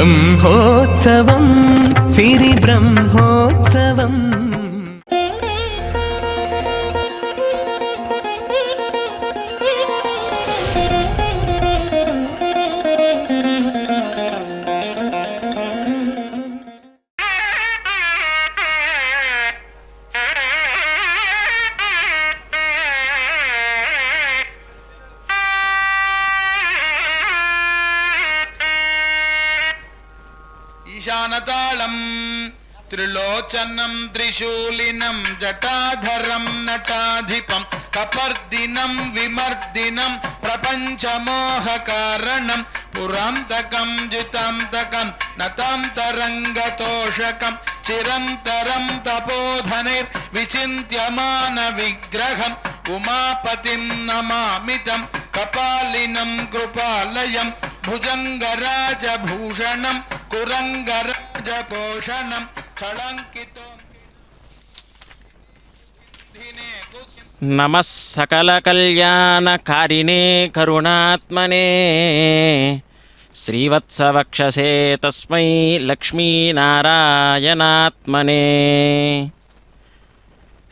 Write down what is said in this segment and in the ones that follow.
బ్రహ్మోత్సవం సిరి బ్రహ్మోత్సవం. ఈశానతాళం త్రిలోచనం త్రిశూలినం జటాధరం నటాధిపం కపర్దినం విమర్దినం ప్రపంచమోహకారణం పురాంతకం జితాంతకం నతాంతరంగతోషకం చిరంతరం తపోధనైర్ విచింత్యమాన విగ్రహం ఉమాపతిం నమామితం కపాలినం కృపాలయం భుజంగరాజభూషణం కురంగరాజపోషణం కళంకితో. నమః సకల కళ్యాణకారిణే కరుణాత్మనే శ్రీవత్సవక్షసే తస్మై లక్ష్మీనారాయణాత్మనే.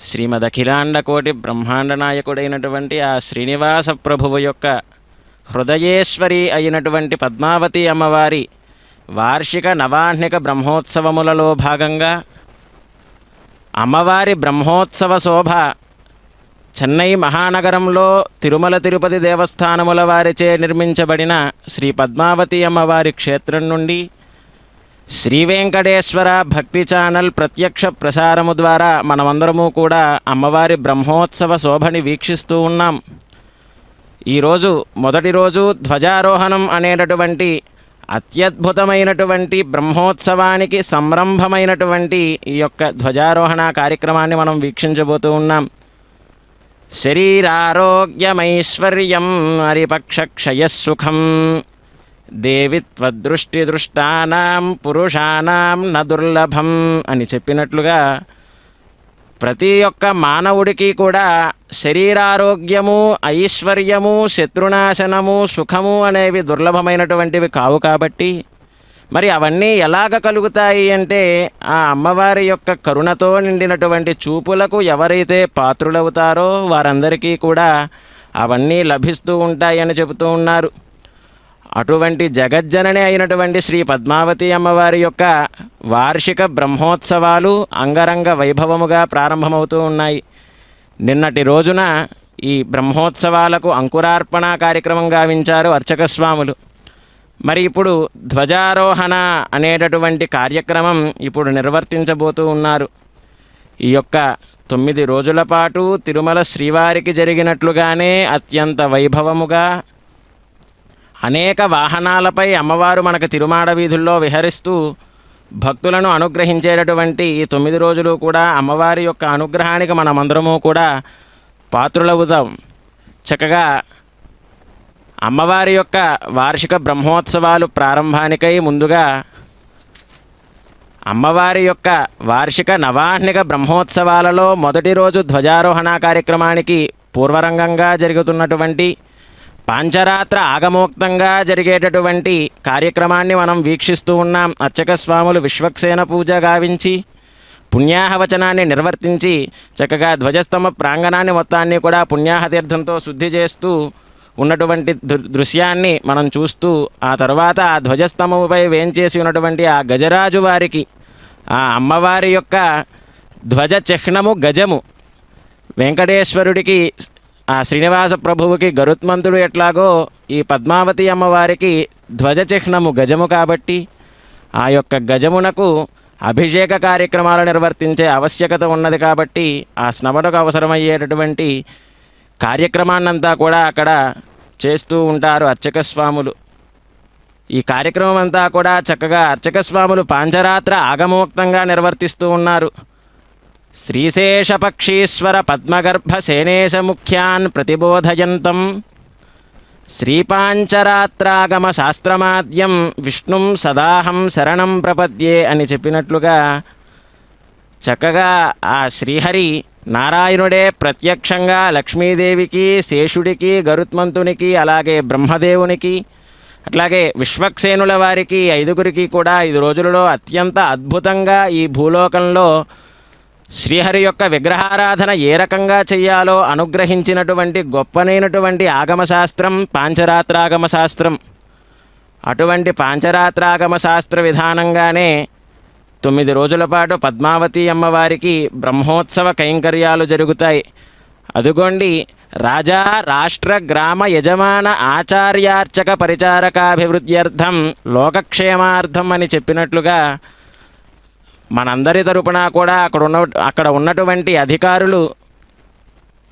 శ్రీమదఖిలాండకోటి బ్రహ్మాండ నాయకుడైనటువంటి ఆ శ్రీనివాస ప్రభువు యొక్క హృదయేశ్వరి అయినటువంటి పద్మావతి అమ్మవారి వార్షిక నవాహ్నిక బ్రహ్మోత్సవములలో భాగంగా అమ్మవారి బ్రహ్మోత్సవ శోభ చెన్నై మహానగరంలో తిరుమల తిరుపతి దేవస్థానముల వారిచే నిర్మించబడిన శ్రీ పద్మావతి అమ్మవారి క్షేత్రం నుండి శ్రీ వెంకటేశ్వర భక్తి ఛానల్ ప్రత్యక్ష ప్రసారము ద్వారా మనమందరము కూడా అమ్మవారి బ్రహ్మోత్సవ శోభని వీక్షిస్తూ ఉన్నాం. ఈరోజు మొదటి రోజు ధ్వజారోహణం అనేటటువంటి అత్యద్భుతమైనటువంటి బ్రహ్మోత్సవానికి సంరంభమైనటువంటి ఈ యొక్క ధ్వజారోహణ కార్యక్రమాన్ని మనం వీక్షించబోతూ ఉన్నాం. శరీరారోగ్యమైశ్వర్యం హరిపక్షక్షయస్సుఖం దేవి త్వదృష్టిదృష్టానాం పురుషానాం న దుర్లభం అని చెప్పినట్లుగా ప్రతి ఒక్క మానవుడికి కూడా శరీరారోగ్యము, ఐశ్వర్యము, శత్రునాశనము, సుఖము అనేవి దుర్లభమైనటువంటివి కావు. కాబట్టి మరి అవన్నీ ఎలాగ కలుగుతాయి అంటే ఆ అమ్మవారి యొక్క కరుణతో నిండినటువంటి చూపులకు ఎవరైతే పాత్రులవుతారో వారందరికీ కూడా అవన్నీ లభిస్తూ ఉంటాయని చెబుతూ ఉన్నారు. అటువంటి జగజ్జనని అయినటువంటి శ్రీ పద్మావతి అమ్మవారి యొక్క వార్షిక బ్రహ్మోత్సవాలు అంగరంగ వైభవముగా ప్రారంభమవుతూ ఉన్నాయి. నిన్నటి రోజున ఈ బ్రహ్మోత్సవాలకు అంకురార్పణ కార్యక్రమం గావించారు అర్చక స్వాములు. మరి ఇప్పుడు ధ్వజారోహణ అనేటటువంటి కార్యక్రమం ఇప్పుడు నిర్వర్తించబోతూ ఉన్నారు. ఈ యొక్క 9 రోజుల పాటు తిరుమల శ్రీవారికి జరిగినట్లుగానే అత్యంత వైభవముగా అనేక వాహనాలపై అమ్మవారు మనకు తిరుమాడ వీధుల్లో విహరిస్తూ భక్తులను అనుగ్రహించేటటువంటి ఈ 9 రోజులు కూడా అమ్మవారి యొక్క అనుగ్రహానికి మనమందరము కూడా పాత్రులవుతాం. చక్కగా అమ్మవారి యొక్క వార్షిక బ్రహ్మోత్సవాలు ప్రారంభానికై ముందుగా అమ్మవారి యొక్క వార్షిక నవాహ్నిక బ్రహ్మోత్సవాలలో మొదటి రోజు ధ్వజారోహణ కార్యక్రమానికి పూర్వరంగంగా జరుగుతున్నటువంటి పాంచరాత్ర ఆగమోక్తంగా జరిగేటటువంటి కార్యక్రమాన్ని మనం వీక్షిస్తూ ఉన్నాం. అర్చక స్వాములు విశ్వక్సేన పూజ గావించి పుణ్యాహవచనాన్ని నిర్వర్తించి చక్కగా ధ్వజస్తంభ ప్రాంగణాన్ని మొత్తాన్ని కూడా పుణ్యాహతీర్థంతో శుద్ధి చేస్తూ ఉన్నటువంటి దృశ్యాన్ని మనం చూస్తూ ఆ తర్వాత ఆ ధ్వజస్తంభముపై వేంచేసి ఉన్నటువంటి ఆ గజరాజు వారికి ఆ అమ్మవారి యొక్క ధ్వజ చిహ్నము గజము, వెంకటేశ్వరుడికి ఆ శ్రీనివాస ప్రభువుకి గరుత్మంతుడు ఎట్లాగో ఈ పద్మావతి అమ్మవారికి ధ్వజ చిహ్నము గజము కాబట్టి ఆ యొక్క గజమునకు అభిషేక కార్యక్రమాలు నిర్వర్తించే ఆవశ్యకత ఉన్నది. కాబట్టి ఆ స్నపనకు అవసరమయ్యేటటువంటి కార్యక్రమాన్నంతా కూడా అక్కడ చేస్తూ ఉంటారు అర్చక స్వాములు. ఈ కార్యక్రమం అంతా కూడా చక్కగా అర్చక స్వాములు పాంచరాత్ర ఆగమోక్తంగా నిర్వర్తిస్తూ ఉన్నారు. శ్రీశేషపక్షీశ్వర పద్మగర్భ సేనేశ ముఖ్యాన్ ప్రతిబోధయంతం శ్రీపాంచరాత్రాగమ శాస్త్రమాద్యం విష్ణుం సదాహం శరణం ప్రపద్యే అని చెప్పినట్లుగా చక్కగా ఆ శ్రీహరి నారాయణుడే ప్రత్యక్షంగా లక్ష్మీదేవికి, శేషుడికి, గరుత్మంతునికి, అలాగే బ్రహ్మదేవునికి, అట్లాగే విశ్వక్సేనుల వారికి 5గురికి కూడా 5 రోజులలో అత్యంత అద్భుతంగా ఈ భూలోకంలో శ్రీహరి యొక్క విగ్రహారాధన ఏ రకంగా చెయ్యాలో అనుగ్రహించినటువంటి గొప్పనైనటువంటి ఆగమశాస్త్రం పాంచరాత్రాగమ శాస్త్రం. అటువంటి పాంచరాత్రాగమ శాస్త్ర విధానంగానే 9 రోజుల పాటు పద్మావతి అమ్మవారికి బ్రహ్మోత్సవ కైంకర్యాలు జరుగుతాయి. అదుగోండి, రాజా రాష్ట్ర గ్రామ యజమాన ఆచార్యార్చక పరిచారకాభివృద్ధ్యర్థం లోకక్షేమార్థం అని చెప్పినట్లుగా మనందరి తరపున కూడా అక్కడ ఉన్నటువంటి అధికారులు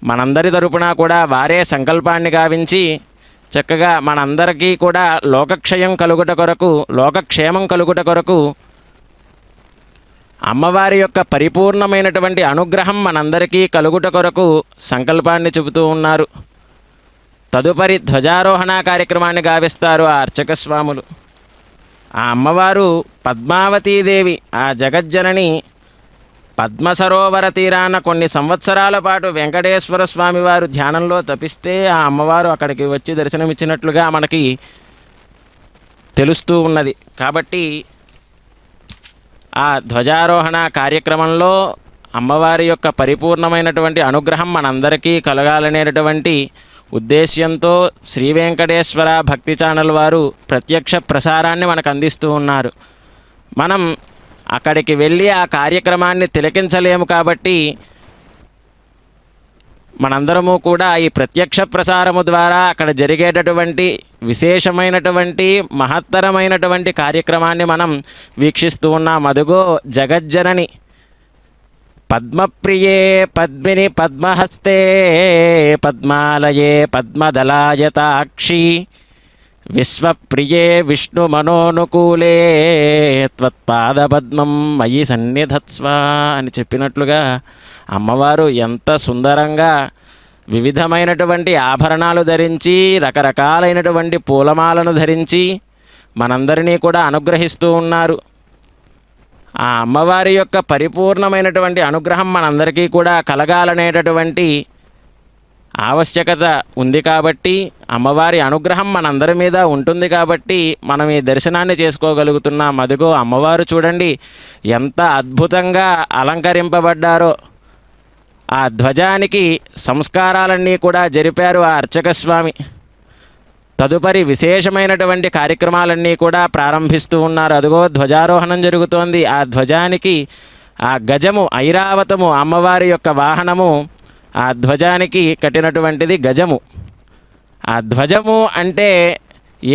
మనందరి తరపున కూడా వారే సంకల్పాన్ని గావించి చక్కగా మనందరికీ కూడా లోకక్షేమం కలుగుట కొరకు అమ్మవారి యొక్క పరిపూర్ణమైనటువంటి అనుగ్రహం మనందరికీ కలుగుట కొరకు సంకల్పాన్ని చెబుతూ ఉన్నారు. తదుపరి ధ్వజారోహణ కార్యక్రమాన్ని గావిస్తారు ఆ అర్చక స్వాములు. ఆ అమ్మవారు పద్మావతీదేవి, ఆ జగజ్జనని పద్మసరోవర తీరాన కొన్ని సంవత్సరాల పాటు వెంకటేశ్వర స్వామి వారు ధ్యానంలో తపిస్తే ఆ అమ్మవారు అక్కడికి వచ్చి దర్శనమిచ్చినట్లుగా మనకి తెలుస్తూ ఉన్నది. కాబట్టి ఆ ధ్వజారోహణ కార్యక్రమంలో అమ్మవారి యొక్క పరిపూర్ణమైనటువంటి అనుగ్రహం మనందరికీ కలగాలనేటటువంటి ఉద్దేశ్యంతో శ్రీ వెంకటేశ్వర భక్తి ఛానల్ వారు ప్రత్యక్ష ప్రసారాన్ని మనకు అందిస్తూ ఉన్నారు. మనం అక్కడికి వెళ్ళి ఆ కార్యక్రమాన్ని తిలకించలేము కాబట్టి మనందరము కూడా ఈ ప్రత్యక్ష ప్రసారము ద్వారా అక్కడ జరిగేటటువంటి విశేషమైనటువంటి మహత్తరమైనటువంటి కార్యక్రమాన్ని మనం వీక్షిస్తూ ఉన్నాం. అదుగో జగజ్జనని పద్మప్రియే పద్మిని పద్మహస్తే పద్మాలయే పద్మదలాయతాక్షి విశ్వప్రియే విష్ణు మనోనుకూలే త్వత్పాదపద్మం మయి సన్నిధత్స్వ అని చెప్పినట్లుగా అమ్మవారు ఎంత సుందరంగా వివిధమైనటువంటి ఆభరణాలు ధరించి రకరకాలైనటువంటి పూలమాలను ధరించి మనందరినీ కూడా అనుగ్రహిస్తూ ఉన్నారు. ఆ అమ్మవారి యొక్క పరిపూర్ణమైనటువంటి అనుగ్రహం మనందరికీ కూడా కలగాలనేటటువంటి ఆవశ్యకత ఉంది కాబట్టి, అమ్మవారి అనుగ్రహం మనందరి మీద ఉంటుంది కాబట్టి మనం ఈ దర్శనాన్ని చేసుకోగలుగుతున్నాం. అదిగో అమ్మవారు చూడండి ఎంత అద్భుతంగా అలంకరింపబడ్డారో. ఆ ధ్వజానికి సంస్కారాలన్నీ కూడా జరిపారు ఆ అర్చక స్వామి. తదుపరి విశేషమైనటువంటి కార్యక్రమాలన్నీ కూడా ప్రారంభిస్తూ ఉన్నారు. అదిగో ధ్వజారోహణం జరుగుతోంది. ఆ ధ్వజానికి ఆ గజము ఐరావతము అమ్మవారి యొక్క వాహనము. ఆ ధ్వజానికి కట్టినటువంటిది గజము. ఆ ధ్వజము అంటే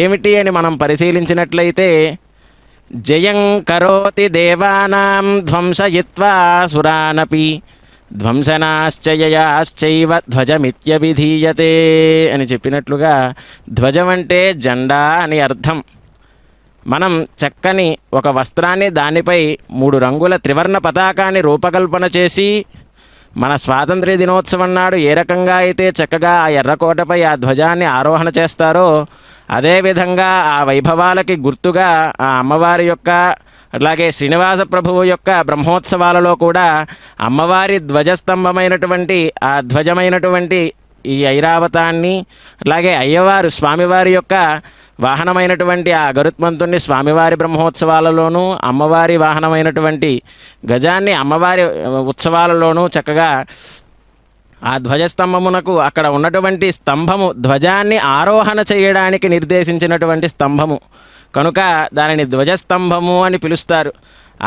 ఏమిటి అని మనం పరిశీలించినట్లయితే జయం కరోతి దేవానాం ధ్వంసయిత్వా సురానపి ధ్వంసనాశ్చయయాశ్చైవ ధ్వజమిత్యభిధీయతే అని చెప్పినట్లుగా ధ్వజం అంటే జెండా అని అర్థం. మనం చక్కని ఒక వస్త్రాన్ని దానిపై 3 రంగుల త్రివర్ణ పతాకాన్ని రూపకల్పన చేసి మన స్వాతంత్ర్య దినోత్సవం నాడు ఏ రకంగా అయితే చక్కగా ఆ ఎర్రకోటపై ఆ ధ్వజాన్ని ఆరోహణ చేస్తారో అదేవిధంగా ఆ వైభవాలకి గుర్తుగా ఆ అమ్మవారి యొక్క అట్లాగే శ్రీనివాస ప్రభువు యొక్క బ్రహ్మోత్సవాలలో కూడా అమ్మవారి ధ్వజస్తంభమైనటువంటి ఆ ధ్వజమైనటువంటి ఈ ఐరావతాన్ని అట్లాగే అయ్యవారు స్వామివారి యొక్క వాహనమైనటువంటి ఆ గరుత్మంతుణ్ణి స్వామివారి బ్రహ్మోత్సవాలలోనూ అమ్మవారి వాహనమైనటువంటి గజాన్ని అమ్మవారి ఉత్సవాలలోనూ చక్కగా ఆ ధ్వజస్తంభమునకు అక్కడ ఉన్నటువంటి స్తంభము ధ్వజాన్ని ఆరోహణ చేయడానికి నిర్దేశించినటువంటి స్తంభము కనుక దానిని ధ్వజస్తంభము అని పిలుస్తారు.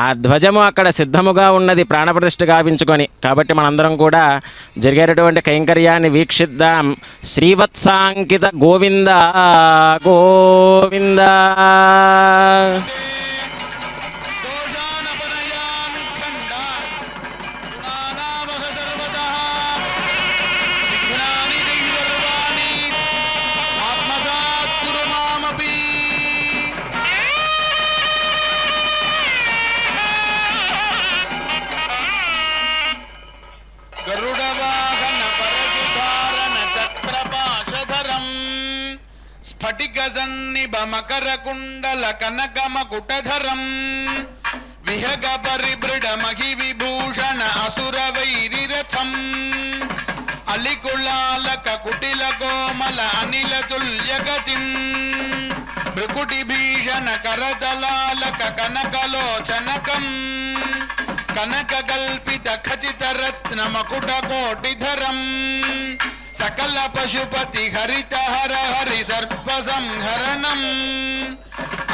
ఆ ధ్వజము అక్కడ సిద్ధముగా ఉన్నది ప్రాణప్రతిష్ఠ గావించుకొని. కాబట్టి మనందరం కూడా జరిగేటటువంటి కైంకర్యాన్ని వీక్షిద్దాం. శ్రీవత్సాంకిత గోవింద గోవింద. స్ఫటికసన్నిభమకరకుండల కనకమకుటధరం విహగ పరిబృఢ మహి విభూషణ అసుర వైరిరథం అలికుళాలక కుటిల కోమల అనిల తుల్యగతిం భృకుటి భీషణ కరదలాలక కనకలోచనకం కనక కల్పిత ఖచిత రత్న మకుట కోటిధరం సకల పశుపతి హరిత హర హరి సర్ప సంహరణం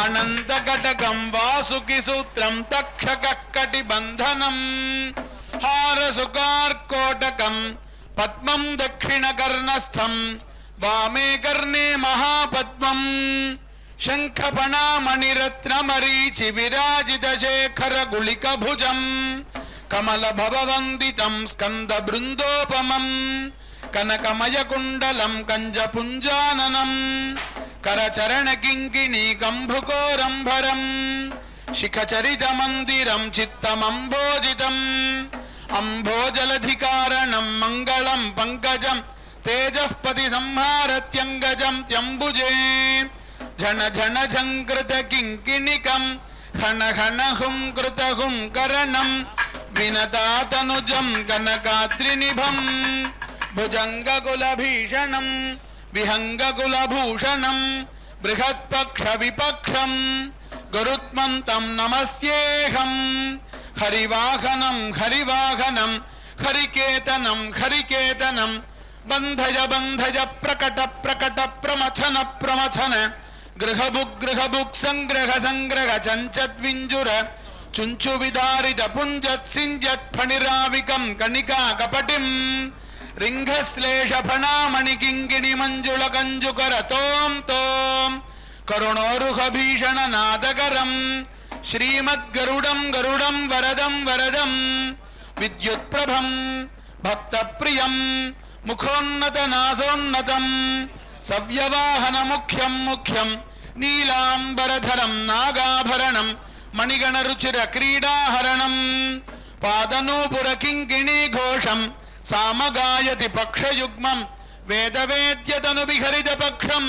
అనంత కటకం వాసుకి సూత్రం తక్షక కటిబంధనం హారసుకార్కోటకం పద్మం దక్షిణ కర్ణస్థం వామే కర్ణే మహాపద్మం శంఖపణామణిరత్నమరీచి విరాజిత శేఖర గుళిక భుజం కమల భవవందితం స్కంద బృందోపమం కనకమయ కుండలం కంజపుంజాననం కరచరణ కింకిణీ కంభుకోరంభరం శిఖచరిత మందిరం చిత్తమంభోజితం అంభోజలధికారణం మంగళం పంకజం తేజఃపతి సంహారత్యంగజం త్యంబుజే ఝణ ఝణ ఝంకృత కింకిణికం హన హన హుం కృత హుం కరణం వినతాతనుజం కనకాద్రినిభం భుజంగకులభీషణం విహంగకులభూషణం బృహత్పక్ష విపక్షం గరుత్మంతం నమస్యేహం హరివాహనం హరివాహనం హరికేతనం హరికేతనం బంధయ బంధయ ప్రకట ప్రకట ప్రమథన ప్రమథన గృహభుక్ గృహభుక్ సంగ్రహ సంగ్రహ చంచద్వింజుర చుంచు విదారిత పుంజత్ సింజత్ ఫణిరావికం కణికా కపటిం రింఘశ్లేష ఫణామణి కింకిణి మంజుళ కంజుకర తోం తోం కరుణోరుహ భీషణ నాదకరం శ్రీమద్గరుడం గరుడం వరదం వరదం విద్యుత్ప్రభం భక్తప్రియం ముఖోన్నత నాసోన్నతం సవ్యవాహన ముఖ్యం ముఖ్యం నీలాంబరధరం నాగాభరణం మణిగణ రుచిర క్రీడాహరణం పాదనూపుర కింకిణీ ఘోషం సామగాయతి పక్షయుగ్మం వేదవేద్యతను విహరిత పక్షం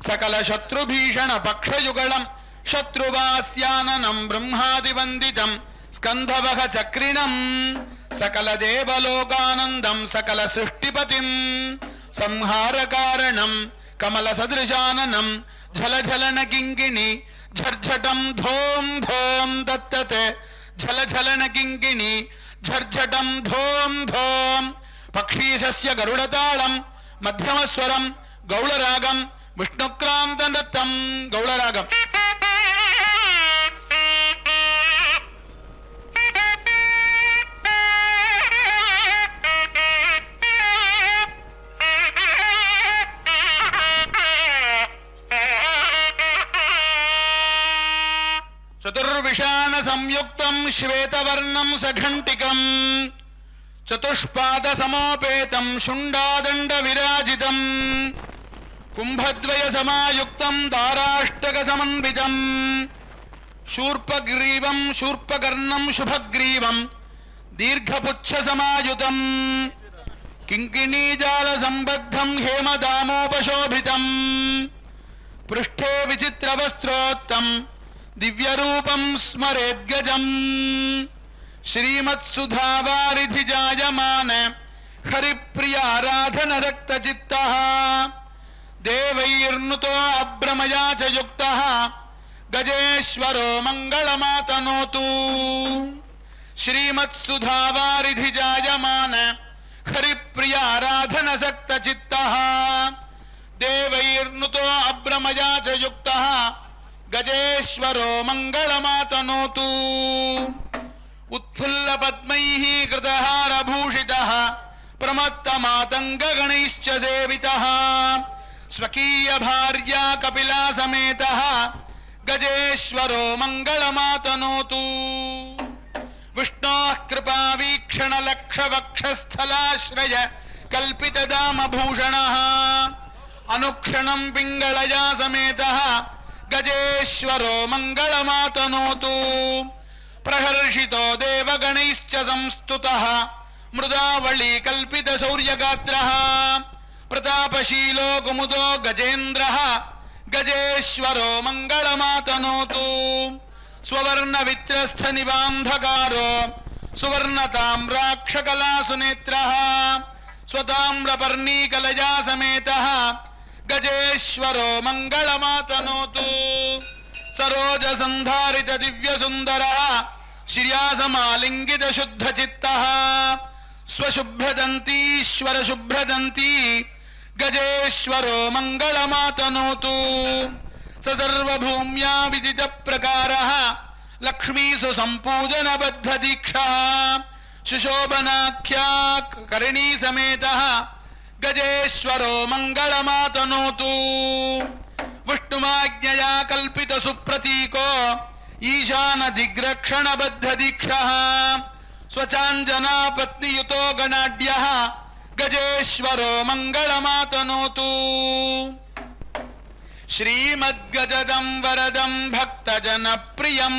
సకల శత్రుభీషణ పక్షయుగళం శత్రువాస్యాననం బ్రహ్మాదివందితం స్కంధవహ చక్రిణం సకల దేవలోకానందం సకల సృష్టిపతిం సంహారకారణం కమల సదృశాననం ఝలఝలన కింకిణి ఝర్ఝటం ధోం ధోం దత్తతే ఝలఝలన కింకిణి ఝర్ఝటం ధోం ధోం పక్షీశస్య గరుడతాళం మధ్యమస్వరం గౌళరాగం విష్ణుక్రాంత దత్తం గౌళరాగం చతుర్విషాణ సంయుక్తం శ్వేతవర్ణం సఘంటికం చతుష్పాద సమోపేతం శుండాదండ విరాజితం కుంభద్వయ సమాయుక్తం దారాష్టక సమన్వితం శూర్పగ్రీవం శూర్పకర్ణం శుభగ్రీవం దీర్ఘపుచ్ఛ సమాయుతం కింకిణీజాల సంబద్ధం హేమదామోపశోభితం పృష్ఠే విచిత్రవస్త్రోత్తం దివ్యరూపం స్మరేద్గజం శ్రీమత్సుధావారిధి జాయమాన హరిప్రియారాధన రక్తచిత్తః దేవైర్నుతో అభ్రమయా చ యుక్తః గజేశ్వరో మంగళమాతనోతు శ్రీమత్సుధావారిధి జాయమాన హరిప్రియారాధన రక్తచిత్తః దేవైర్నుతో అభ్రమయా చ యుక్తః గజేశ్వరో మంగళమాతనోతు ఉత్ఫుల్ల పద్మైః కృతహారభూషితః ప్రమత్తమాతంగగణైశ్చ సేవితః స్వకీయ భార్యా కపిలా సమేతః గజేశ్వరో మంగళమాతనోతు విష్ణోః కృపావీక్షణ లక్షవక్షస్థలాశ్రయ కల్పితదామభూషణః అనుక్షణం పింగళయా సమేతః గజేశ్వరో మంగళమాతనోతు ప్రహర్షితో దేవగణైశ్చ సంస్తుతః మృదావళీ కల్పిత శౌర్యగాత్రః ప్రతాపశీలో కుముదో గజేంద్రః గజేశ్వరో మంగళమాతనోతు స్వవర్ణ విత్రస్థ నిబాంధకారో సువర్ణతామ్రాక్షకలా సునేత్రః స్వతామ్రపర్ణీకలయా సమేతః गजेश्वरो मङ्गलमातनोतु सरोजसन्धारित दिव्यसुन्दरः श्रियासमालिङ्गितशुद्धचित्तः स्वशुभ्रदन्तीश्वरशुभ्रदन्ती गजेश्वरो मङ्गलमातनोतु स सर्वभूम्या विदितप्रकारः लक्ष्मीसु सम्पूजनबद्धदीक्षः सुशोभनाख्या करिणी समेतः गजेश्वरो मङ्गलमातनोतु विष्णुमाज्ञया कल्पित सुप्रतीको ईशानदिग्रक्षणबद्धदीक्षः स्वचाञ्जना पत्नीयुतो गणाढ्यः गजेश्वरो मङ्गलमातनोतु श्रीमद्गजदं वरदं भक्तजनप्रियं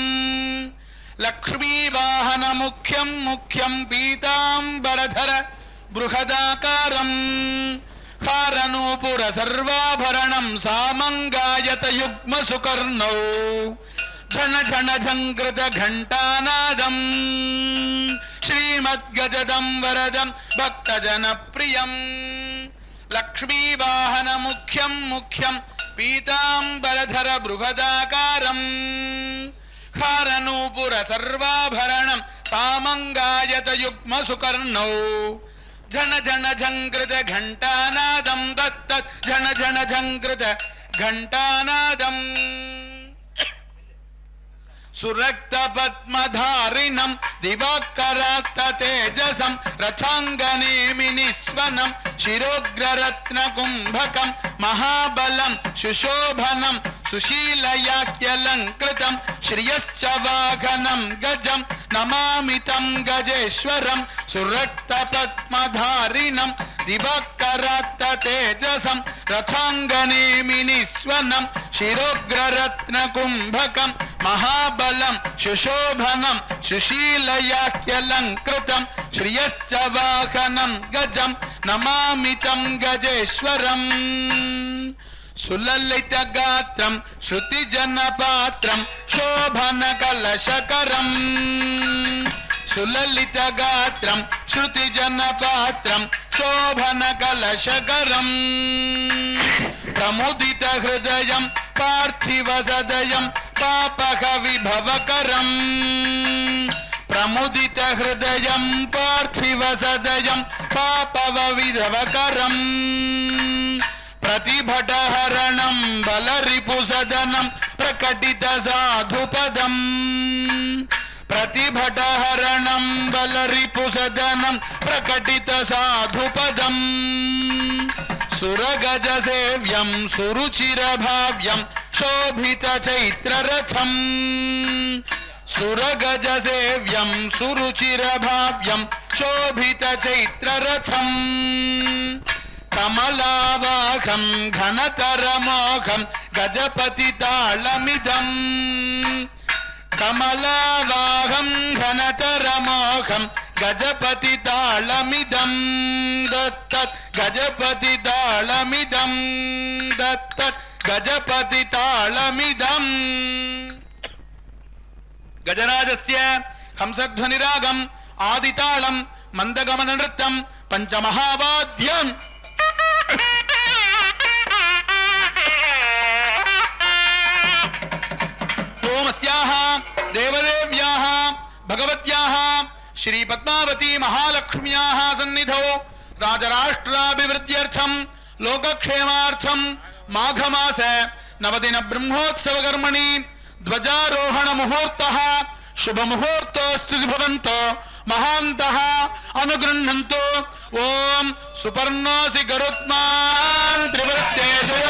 लक्ष्मीवाहनमुख्यं मुख्यं पीताम्बरधर बृहदाकारं हारनूपुर सर्वाभरणं सामङ्गायत युग्मसुकर्णौ झन झन झङ्कृत घण्टानादं श्रीमद्गजदं वरदं भक्तजनप्रियं लक्ष्मीवाहनमुख्यं मुख्यं पीताम्बरधर बृहदाकारं हारनूपुर सर्वाभरणं सामङ्गायत युग्मसुकर्णौ झन झन झङ्कृत घण्टानादं तत्तत् झन झन झङ्कृत घण्टानादम् सुरक्तपद्मधारिणं दिवाकरात्ततेजसं रथाङ्गनेमिनिस्वनं शिरोग्ररत्नकुम्भकं महाबलं सुशोभनं सुशीलयाख्यलङ्कृतं श्रियश्च वाहनं गजं नमामि तं गजेश्वरं सुरक्तपद्मधारिणं दिवाकरात्ततेजसं रथाङ्गनेमिनिस्वनं शिरोग्ररत्नकुम्भकं महाबलं सुशोभनं सुशीलयाख्यलङ्कृतं श्रियश्च वाहनं गजं नमामि तं गजेश्वरम् सुललितगात्रं श्रुतिजनपात्रं शोभनकलशकरं सुललितगात्रं श्रुतिजनपात्रं शोभनकलशकरं प्रमुदितहृदयं पार्थिवसदयं पापकविभवकरं प्रमुदितहृदयं पार्थिवसदयं पापविभवकरं प्रतिभटहरणं बलरिपुसदनं प्रकटितसाधुपदं प्रतिभटहरणं बलरिपुसदनं प्रकटितसाधुपदं सुरगजसेव्यं सुरुचिरभाव्यं शोभितचैत्ररथं सुरगजसेव्यं सुरुचिरभाव्यं शोभितचैत्ररथं कमलावाहं घनतरमोघं गजपतितालमिदं कमलावाहं घनतरमोघं गजपतितालमिदं दत्तत् गजपतितालमिदं दत्तत् गजपतितालमिदं गजराजस्य हंसध्वनिरागं आदितालं मन्दगमननृत्यं पञ्चमहावाद्यम् ओमस्याः देवदेव्याः भगवत्याः श्री पद्मावती महालक्ष्म्याः सन्निधौ राजराष्ट्राभिवृद्ध्यर्थं लोकक्षेमार्थं माघमास नवदिन ब्रह्मोत्सवकर्मणि ध्वजारोहण मुहूर्तः शुभमुहूर्तोऽस्तु भवन्तो महान्तः अनुगृह्णन्तु ओम सुपर्णोऽसि गरुत्मान् त्रिवृत्तेषु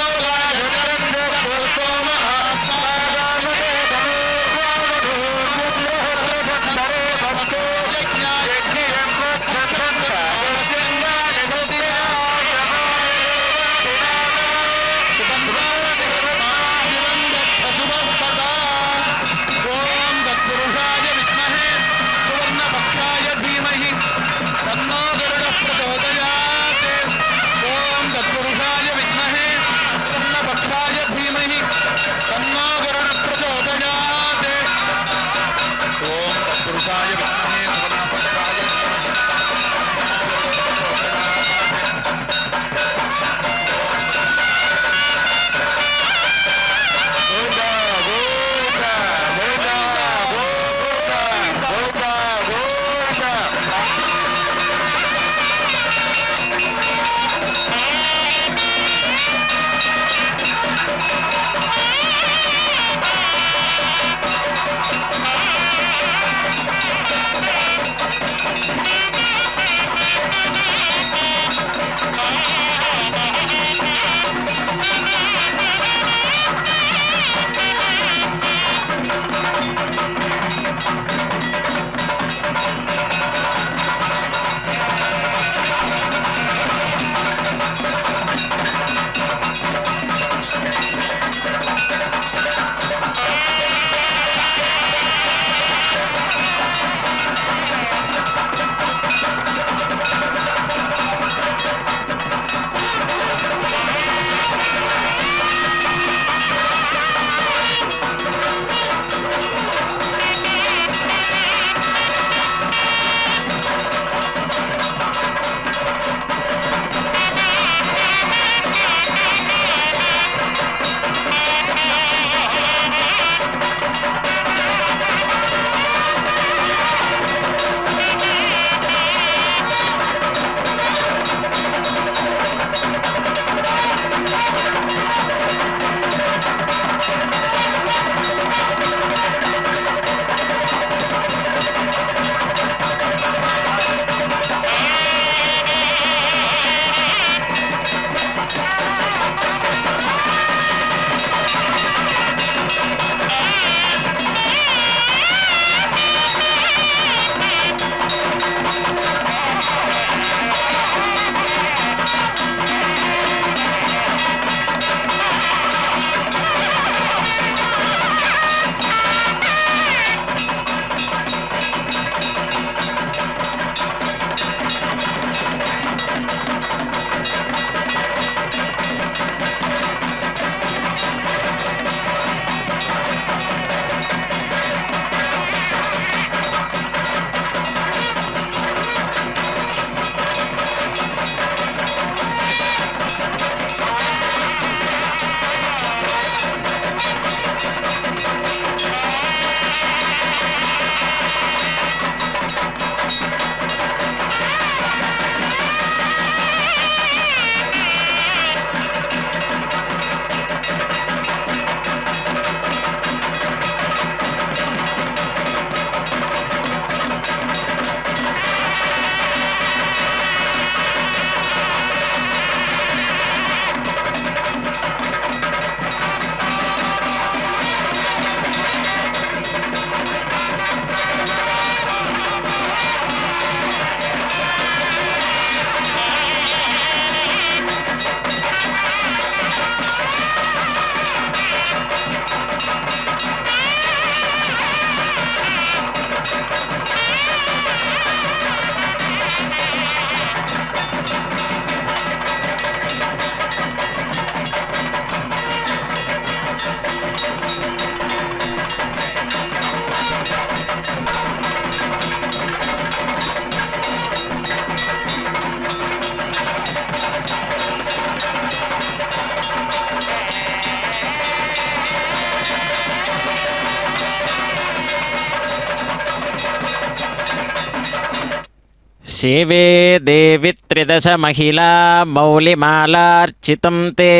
సేవే దేవి త్రిదశ మహిళా మౌలిమాలార్చితం తే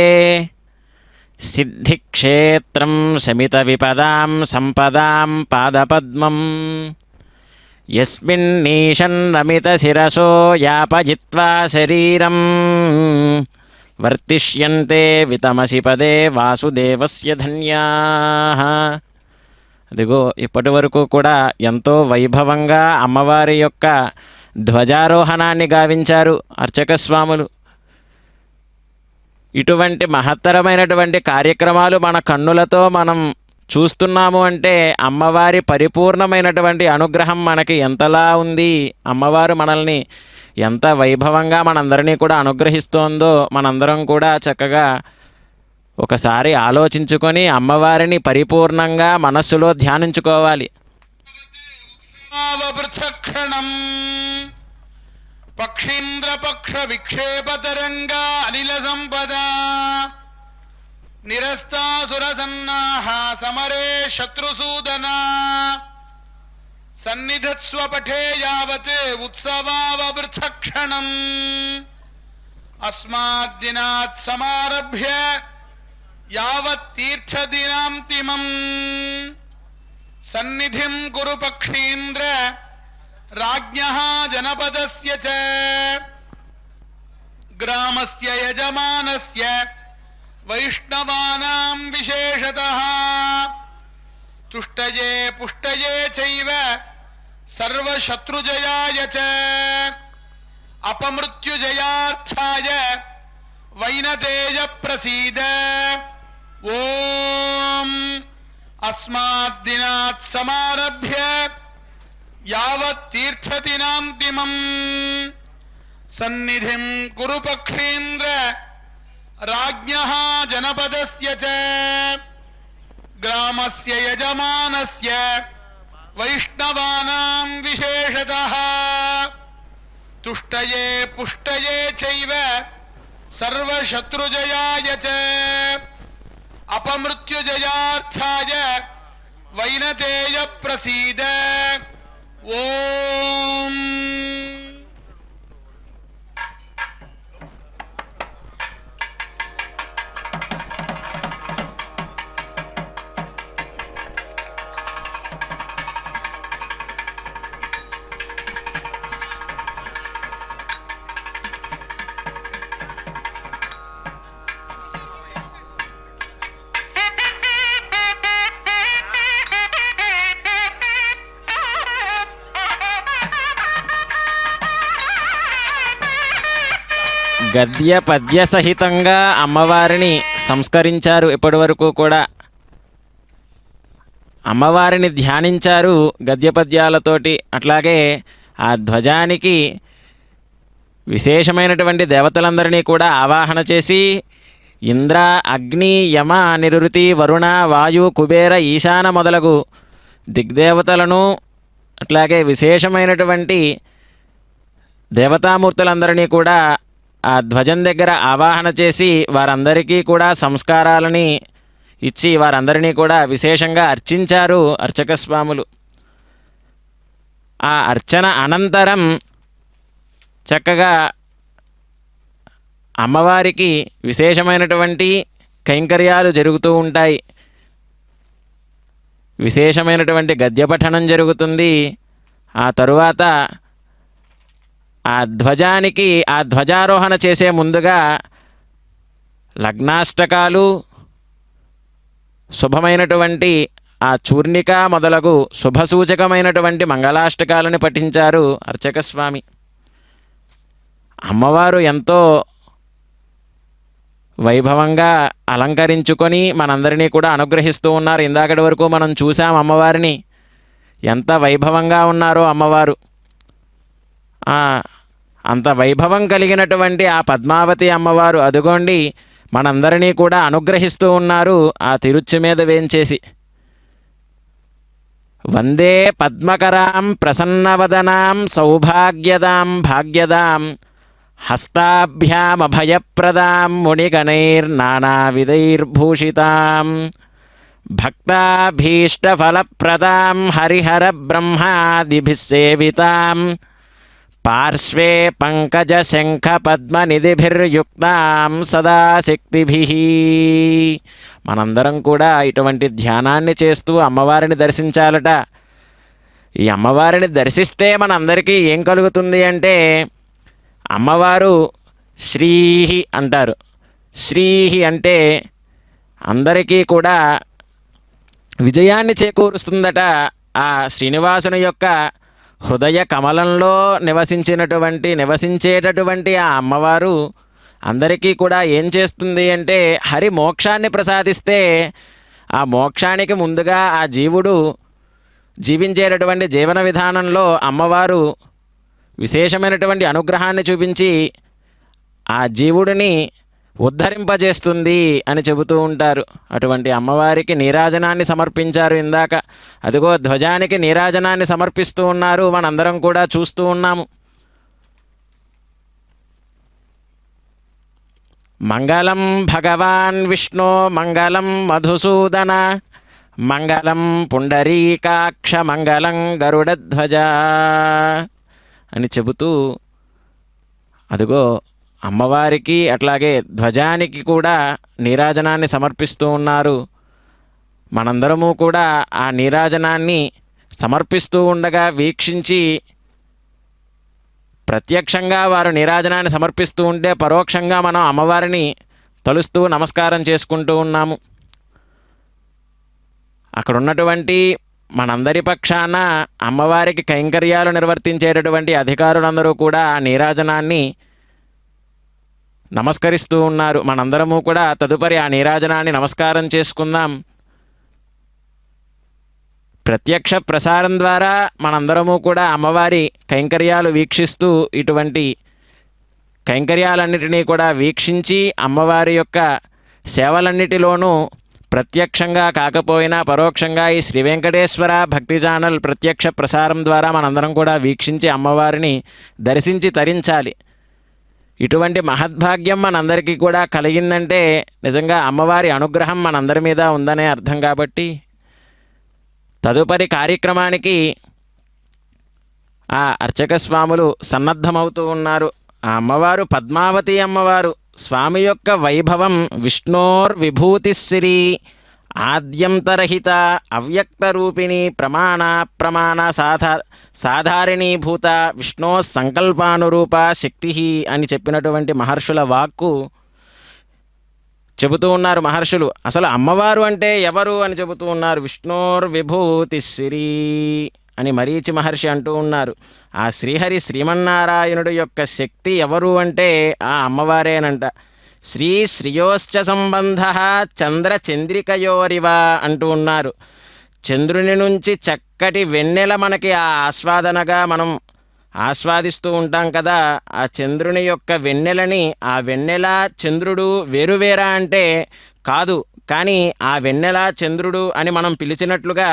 సిద్ధిక్షేత్రం శమిత విపదాం సంపదాం పాదపద్మం యస్మిన్నీశన్నమిత శిరసో యాపజిత్వా శరీరం వర్తిష్యంతే వితమసి పదే వాసుదేవస్య ధన్యాః. అదిగో ఇప్పటి వరకు కూడా ఎంతో వైభవంగా అమ్మవారి యొక్క ధ్వజారోహణాన్ని గావించారు అర్చక స్వాములు. ఇటువంటి మహత్తరమైనటువంటి కార్యక్రమాలు మన కన్నులతో మనం చూస్తున్నాము అంటే అమ్మవారి పరిపూర్ణమైనటువంటి అనుగ్రహం మనకి ఎంతలా ఉంది, అమ్మవారు మనల్ని ఎంత వైభవంగా మనందరినీ కూడా అనుగ్రహిస్తోందో మనందరం కూడా చక్కగా ఒకసారి ఆలోచించుకొని అమ్మవారిని పరిపూర్ణంగా మనస్సులో ధ్యానించుకోవాలి. పృథక్షణం పక్షీంద్ర పక్ష విక్షేపతరంగా అనిల సంపద నిరస్తాసుర సన్నాహ సమరే శత్రుసూదనా సన్నిధత్స్వ పఠే యావత్ ఉత్సవావృథక్షణం అస్మాద్దినాత్ సమారభ్య యావత్ తీర్థదినాంతిమం సన్నిధిం కురు పక్షీంద్ర రాజ్ఞః జనపదస్య చ గ్రామస్య యజమానస్య వైష్ణవానాం విశేషతః తుష్టయే పుష్టయే చైవ సర్వశత్రుజయాయ చ అపమృత్యుజయార్థాయ వైనతేయ ప్రసీద. ఓం అస్మాద్దినాత్ సమారభ్య యావత్ తీర్థదినాంతిమం సన్నిధిం కురు పక్షీంద్ర రాజ్ఞః జనపదస్య చ గ్రామస్య యజమానస్య వైష్ణవానాం విశేషతః తుష్టయే పుష్టయే చైవ సర్వశత్రుజయాయ చ అపమృత్యుజయార్థాయ వైనతేయ ప్రసీద. ఓం గద్య పద్య సహితంగా అమ్మవారిని సంస్కరించారు. ఇప్పటి వరకు కూడా అమ్మవారిని ధ్యానించారు గద్య పద్యాలతోటి. అట్లాగే ఆ ధ్వజానికి విశేషమైనటువంటి దేవతలందరినీ కూడా ఆవాహన చేసి ఇంద్ర అగ్ని యమ నిరుతి వరుణ వాయు కుబేర ఈశాన మొదలగు దిగ్దేవతలను అట్లాగే విశేషమైనటువంటి దేవతామూర్తులందరినీ కూడా ఆ ధ్వజం దగ్గర ఆవాహన చేసి వారందరికీ కూడా సంస్కారాలని ఇచ్చి వారందరినీ కూడా విశేషంగా అర్చించారు అర్చక స్వాములు. ఆ అర్చన అనంతరం చక్కగా అమ్మవారికి విశేషమైనటువంటి కైంకర్యాలు జరుగుతూ ఉంటాయి. విశేషమైనటువంటి గద్యపఠనం జరుగుతుంది. ఆ తరువాత ఆ ధ్వజానికి ఆ ధ్వజారోహణ చేసే ముందుగా లగ్నాష్టకాలు శుభమైనటువంటి ఆ చూర్ణిక మొదలగు శుభసూచకమైనటువంటి మంగళాష్టకాలను పఠించారు అర్చక స్వామి. అమ్మవారు ఎంతో వైభవంగా అలంకరించుకొని మనందరినీ కూడా అనుగ్రహిస్తూ ఉన్నారు. ఇందాకటి వరకు మనం చూసాం అమ్మవారిని, ఎంత వైభవంగా ఉన్నారో అమ్మవారు. అంత వైభవం కలిగినటువంటి ఆ పద్మావతి అమ్మవారు అదుగోండి మనందరినీ కూడా అనుగ్రహిస్తూ ఉన్నారు ఆ తిరుచి మీద వేంచేసి. వందే పద్మకరాం ప్రసన్నవదనాం సౌభాగ్యదాం భాగ్యదాం హస్తాభ్యామభయప్రదాం మునిగణైర్నానావిధైర్భూషితాం భక్తాభీష్టఫలప్రదాం హరిహర బ్రహ్మాదిభిస్సేవితాం పార్శ్వే పంకజ శంఖ పద్మనిధిభిర్యుక్తాం సదా శక్తిభిః. మనందరం కూడా ఇటువంటి ధ్యానాన్ని చేస్తూ అమ్మవారిని దర్శించాలట. ఈ అమ్మవారిని దర్శిస్తే మనందరికీ ఏం కలుగుతుంది అంటే, అమ్మవారు శ్రీహి అంటారు. శ్రీహి అంటే అందరికీ కూడా విజయాన్ని చేకూరుస్తుందట. ఆ శ్రీనివాసుని యొక్క హృదయ కమలంలో నివసించేటటువంటి ఆ అమ్మవారు అందరికీ కూడా ఏం చేస్తుంది అంటే, హరి మోక్షాన్ని ప్రసాదిస్తే ఆ మోక్షానికి ముందుగా ఆ జీవుడు జీవించేటటువంటి జీవన విధానంలో అమ్మవారు విశేషమైనటువంటి అనుగ్రహాన్ని చూపించి ఆ జీవుడిని ఉద్ధరింపజేస్తుంది అని చెబుతూ ఉంటారు. అటువంటి అమ్మవారికి నీరాజనాన్ని సమర్పించారు ఇందాక. అదిగో ధ్వజానికి నీరాజనాన్ని సమర్పిస్తూ ఉన్నారు, మనందరం కూడా చూస్తూ ఉన్నాము. మంగళం భగవాన్ విష్ణు మంగళం మధుసూదన మంగళం పుండరీకాక్ష మంగళం గరుడధ్వజ అని చెబుతూ అదిగో అమ్మవారికి అట్లాగే ధ్వజానికి కూడా నీరాజనాన్ని సమర్పిస్తూ ఉన్నారు. మనందరము కూడా ఆ నీరాజనాన్ని సమర్పిస్తూ ఉండగా వీక్షించి, ప్రత్యక్షంగా వారు నీరాజనాన్ని సమర్పిస్తూ ఉంటే పరోక్షంగా మనం అమ్మవారిని తలుస్తూ నమస్కారం చేసుకుంటూ ఉన్నాము. అక్కడ ఉన్నటువంటి మనందరి పక్షాన అమ్మవారికి కైంకర్యాలు నిర్వర్తించేటటువంటి అధికారులందరూ కూడా ఆ నీరాజనాన్ని నమస్కరిస్తూ ఉన్నారు. మనందరము కూడా తదుపరి ఆ నీరాజనాన్ని నమస్కారం చేసుకుందాం. ప్రత్యక్ష ప్రసారం ద్వారా మనందరము కూడా అమ్మవారి కైంకర్యాలు వీక్షిస్తూ ఇటువంటి కైంకర్యాలన్నిటినీ కూడా వీక్షించి అమ్మవారి యొక్క సేవలన్నిటిలోనూ ప్రత్యక్షంగా కాకపోయినా పరోక్షంగా ఈ శ్రీ వెంకటేశ్వర భక్తి ఛానల్ ప్రత్యక్ష ప్రసారం ద్వారా మనందరం కూడా వీక్షించి అమ్మవారిని దర్శించి తరించాలి. ఇటువంటి మహద్భాగ్యం మనందరికీ కూడా కలిగిందంటే నిజంగా అమ్మవారి అనుగ్రహం మనందరి మీద ఉందనే అర్థం. కాబట్టి తదుపరి కార్యక్రమానికి ఆ అర్చక స్వాములు సన్నద్ధమవుతూ ఉన్నారు. ఆ అమ్మవారు పద్మావతి అమ్మవారు. స్వామి యొక్క వైభవం విష్ణోర్ విభూతిశ్రీ ఆద్యంతరహిత అవ్యక్త రూపిణి ప్రమాణ సాధారణీభూత విష్ణో సంకల్పానురూప శక్తి అని చెప్పినటువంటి మహర్షుల వాక్కు చెబుతూ ఉన్నారు మహర్షులు. అసలు అమ్మవారు అంటే ఎవరు అని చెబుతూ ఉన్నారు. విష్ణోర్ విభూతిశ్రీ అని మరీచి మహర్షి అంటూ ఉన్నారు. ఆ శ్రీహరి శ్రీమన్నారాయణుడు యొక్క శక్తి ఎవరు అంటే ఆ అమ్మవారేనంట. శ్రీయోశ్చ సంబంధ చంద్ర చంద్రికయోరివ అంటూ ఉన్నారు. చంద్రుని నుంచి చక్కటి వెన్నెల మనకి ఆ ఆస్వాదనగా మనం ఆస్వాదిస్తూ ఉంటాం కదా. ఆ చంద్రుని యొక్క వెన్నెలని, ఆ వెన్నెల చంద్రుడు వేరువేరా అంటే కాదు, కానీ ఆ వెన్నెల చంద్రుడు అని మనం పిలిచినట్లుగా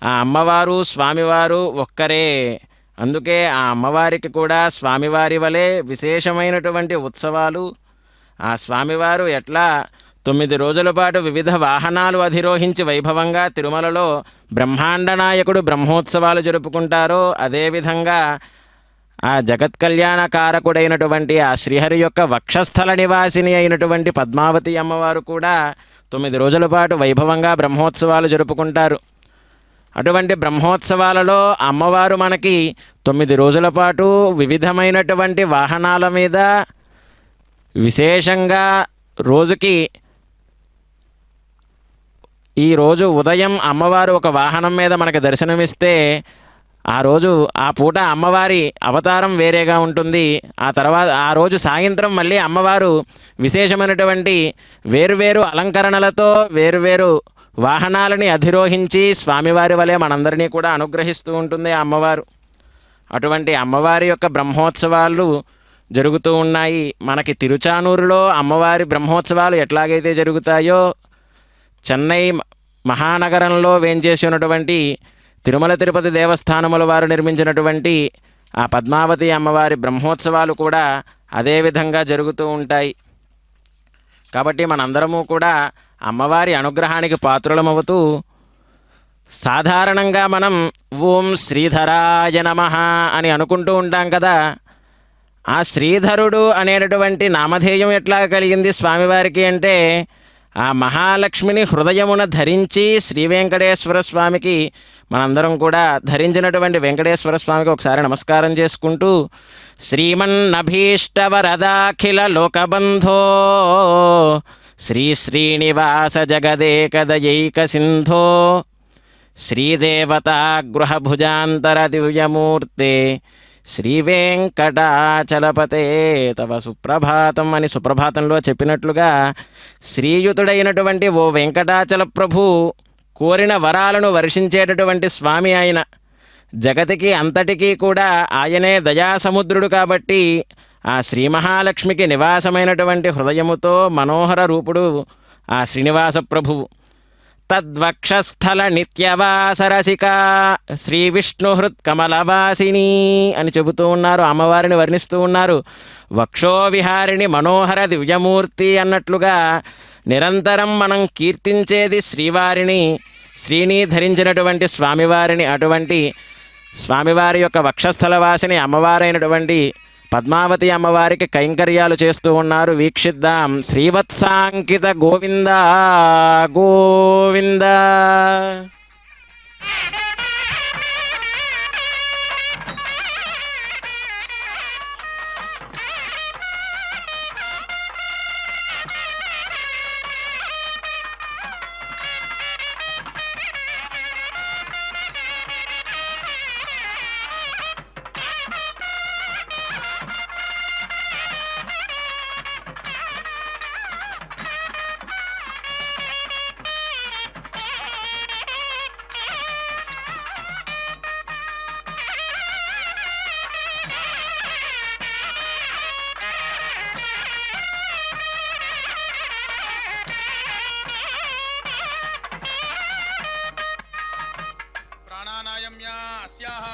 ఆ అమ్మవారు స్వామివారు ఒక్కరే. అందుకే ఆ అమ్మవారికి కూడా స్వామివారి వలె విశేషమైనటువంటి ఉత్సవాలు. ఆ స్వామివారు ఎట్లా 9 రోజుల పాటు వివిధ వాహనాలు అధిరోహించి వైభవంగా తిరుమలలో బ్రహ్మాండ నాయకుడు బ్రహ్మోత్సవాలు జరుపుకుంటారో అదేవిధంగా ఆ జగత్ కళ్యాణ కారకుడైనటువంటి ఆ శ్రీహరి యొక్క వక్షస్థల నివాసిని అయినటువంటి పద్మావతి అమ్మవారు కూడా 9 రోజుల పాటు వైభవంగా బ్రహ్మోత్సవాలు జరుపుకుంటారు. అటువంటి బ్రహ్మోత్సవాలలో అమ్మవారు మనకి 9 రోజుల పాటు వివిధమైనటువంటి వాహనాల మీద విశేషంగా రోజుకి ఈరోజు ఉదయం అమ్మవారు ఒక వాహనం మీద మనకు దర్శనమిస్తే ఆ పూట అమ్మవారి అవతారం వేరేగా ఉంటుంది. ఆ రోజు సాయంత్రం మళ్ళీ అమ్మవారు విశేషమైనటువంటి వేరువేరు అలంకరణలతో వేరువేరు వాహనాలని అధిరోహించి స్వామివారి వలె మనందరినీ కూడా అనుగ్రహిస్తూ ఉంటుంది ఆ అమ్మవారు. అటువంటి అమ్మవారి యొక్క బ్రహ్మోత్సవాలు జరుగుతూ ఉన్నాయి. మనకి తిరుచానూరులో అమ్మవారి బ్రహ్మోత్సవాలు ఎట్లాగైతే జరుగుతాయో, చెన్నై మహానగరంలో వేంచేసి ఉన్నటువంటి తిరుమల తిరుపతి దేవస్థానముల వారు నిర్మించినటువంటి ఆ పద్మావతి అమ్మవారి బ్రహ్మోత్సవాలు కూడా అదేవిధంగా జరుగుతూ ఉంటాయి. కాబట్టి మనందరము కూడా అమ్మవారి అనుగ్రహానికి పాత్రులమవుతూ సాధారణంగా మనం ఓం శ్రీధరాయ నమః అని అనుకుంటూ ఉంటాం కదా. ఆ శ్రీధరుడు అనేటటువంటి నామధేయం ఎట్లా కలిగింది స్వామివారికి అంటే ఆ మహాలక్ష్మిని హృదయమున ధరించి శ్రీ వెంకటేశ్వర స్వామికి మనందరం కూడా ధరించినటువంటి వెంకటేశ్వర స్వామికి ఒకసారి నమస్కారం చేసుకుంటూ శ్రీమన్నభీష్టవరదాఖిల లోకబంధో శ్రీ శ్రీనివాస జగదేకదయైక సింధో శ్రీదేవతా గృహభుజాంతర దివ్యమూర్తే శ్రీ వెంకటాచలపతే తవ సుప్రభాతం అని సుప్రభాతంలో చెప్పినట్లుగా శ్రీయుతుడైనటువంటి ఓ వెంకటాచల ప్రభు కోరిన వరాలను వర్షించేటటువంటి స్వామి ఆయన. జగతికి అంతటికీ కూడా ఆయనే దయాసముద్రుడు కాబట్టి ఆ శ్రీ మహాలక్ష్మికి నివాసమైనటువంటి హృదయముతో మనోహర రూపుడు ఆ శ్రీనివాస ప్రభువు. తద్వక్షస్థల నిత్యవాసరసికా శ్రీ విష్ణుహృత్ కమలవాసిని అని చెబుతూ ఉన్నారు, అమ్మవారిని వర్ణిస్తూ ఉన్నారు. వక్షోవిహారిణి మనోహర దివ్యమూర్తి అన్నట్లుగా నిరంతరం మనం కీర్తించేది శ్రీవారిని, శ్రీని ధరించినటువంటి స్వామివారిని. అటువంటి స్వామివారి యొక్క వక్షస్థల వాసిని అమ్మవారైనటువంటి పద్మావతి అమ్మవారికి కైంకర్యాలు చేస్తూ ఉన్నారు. వీక్షిద్దాం. శ్రీవత్సాంకిత గోవింద గోవింద.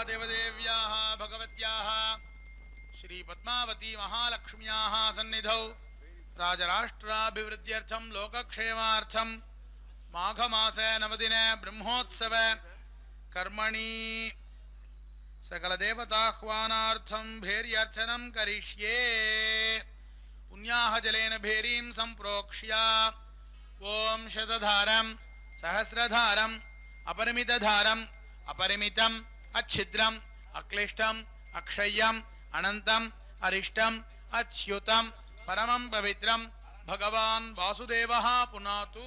देवदेव्याः भगवत्याः श्री पद्मावती महालक्ष्म्याः सन्निधौ राजराष्ट्राभिवृद्ध्यर्थं लोकक्षेमार्थं माघमासे नवदिने ब्रह्मोत्सव कर्मणि सकलदेवताह्वानार्थं भेर्यर्चनं करिष्ये। पुण्याः जलेन भेरीं सम्प्रोक्ष्य ओं शतधारं सहस्रधारं अपरिमितधारं अपरिमितम् अच्छिद्रम् अक्लिष्टम् अक्षय्यम् अनन्तम् अरिष्टम् अच्युतं परमं पवित्रं भगवान् वासुदेवः पुनातु।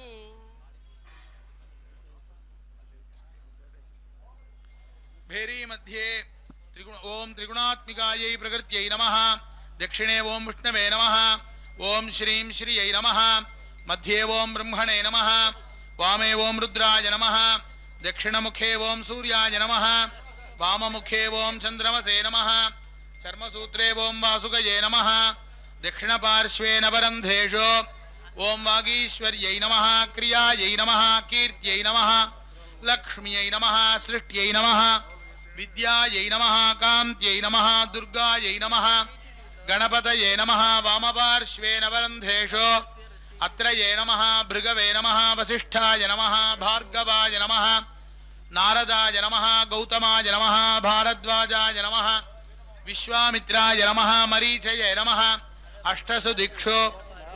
भेरी मध्ये ओं त्रिगुणात्मिकायै प्रकृत्यै नमः। दक्षिणे ओं विष्णवे नमः। ओं श्रीं श्रियै नमः। मध्ये ओं ब्रह्मणे नमः। वामे ओं रुद्राय नमः। दक्षिणमुखे ओं सूर्याय नमः। वाममुखे ओं चन्द्रमसे नमः। चर्मसूत्रे ओं वासुकये नमः। दक्षिणपार्श्वे नवरन्ध्रेषु ओं वागीश्वर्यै नमः। क्रियायै नमः। कीर्त्यै नमः। लक्ष्म्यै नमः। सृष्ट्यै नमः। विद्यायै नमः। कान्त्यै नमः। दुर्गायै नमः। गणपतये नमः। वामपार्श्वे नवरन्ध्रेषु अत्रये नमः। भृगवे नमः। वसिष्ठाय नमः। भार्गवाय नमः। नारदाय नमः। गौतमाय नमः। भारद्वाजाय नमः। विश्वामित्राय नमः। मरीचये नमः। अष्टसु दिक्षु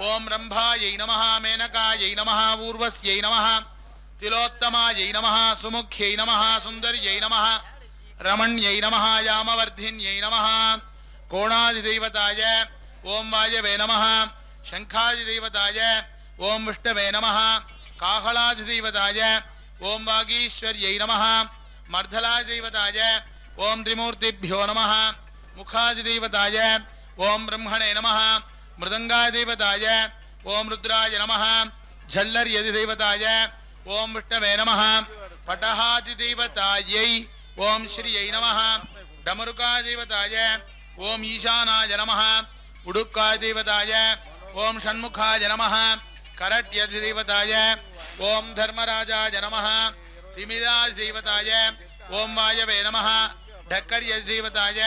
ओं रंभायै नमः। मेनकायै नमः। ऊर्वश्यै नमः। तिलोत्तमायै नमः। सुमुख्यै नमः। सुंदर्यै नमः। रमण्यै नमः। यामवर्धिन्यै नमः। कोणादिदेवताय ओं वायवे नमः। शंखादिदेवताय ओं विष्णवे नमः। काहलादिदेवताय ओं वागीश्वर्यै नमः। मर्धलादिदेवताय ओं त्रिमूर्तिभ्यो नमः। मुखादिदेवताय ओं ब्रह्मणे नमः। मृदंगादिदेवताय ओं रुद्राय नमः। झल्लर्यदिदेवताय ओं विष्णवे नमः। पटहादिदेवतायै ओं श्रियै नमः। डमरुकादिदेवताय ओं ईशानाय नमः। उडुक्कादिदेवताय ओं षण्मुखाय नमः। करट्यधिदेवताय ओं धर्मराजाय नमः। तिमिरादिदेवताय ओं वायवे नमः। ढक्कर्यधिदेवताय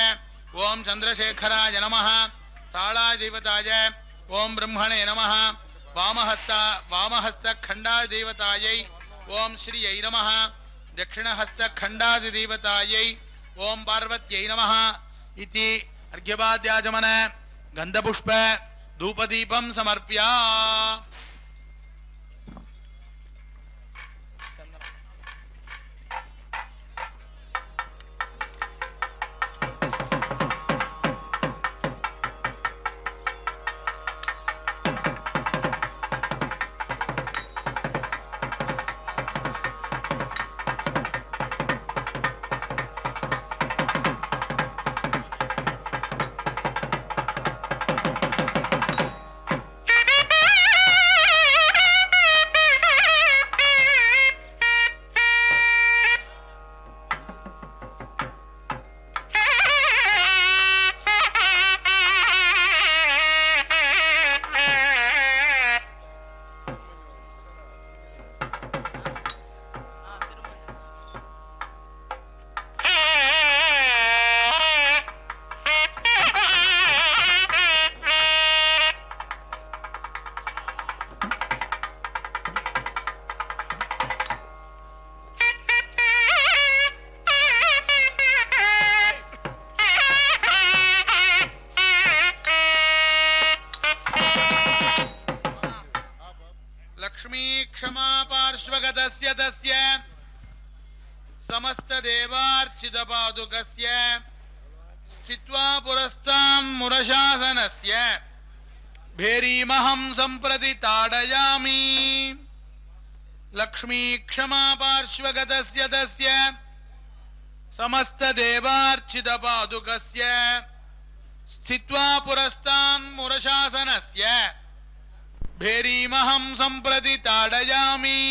ओं चंद्रशेखराय नमः। तालादिदेवताय ओं ब्रह्मणे नमः। वामहस्तखण्डादिदेवतायै ओं श्रियै नमः। दक्षिणहस्तखण्डादिदेवतायै ओं पार्वत्यै नमः इति अर्घ्यपाद्याचमन गंधपुष्प धूपदीपं समर्प्य लक्ष्मी क्षमा पार्श्वगतस्य तस्य समस्त देवार्चित पादुकस्य स्थित्वा पुरस्तां मुरशासनस्य भेरीमहं सम्प्रति ताडयामि। लक्ष्मी क्षमा पार्श्वगतस्य तस्य समस्त देवार्चित पादुकस्य स्थित्वा पुरस्तां मुरशासनस्य भेरीमहं सम्प्रति ताडयामि।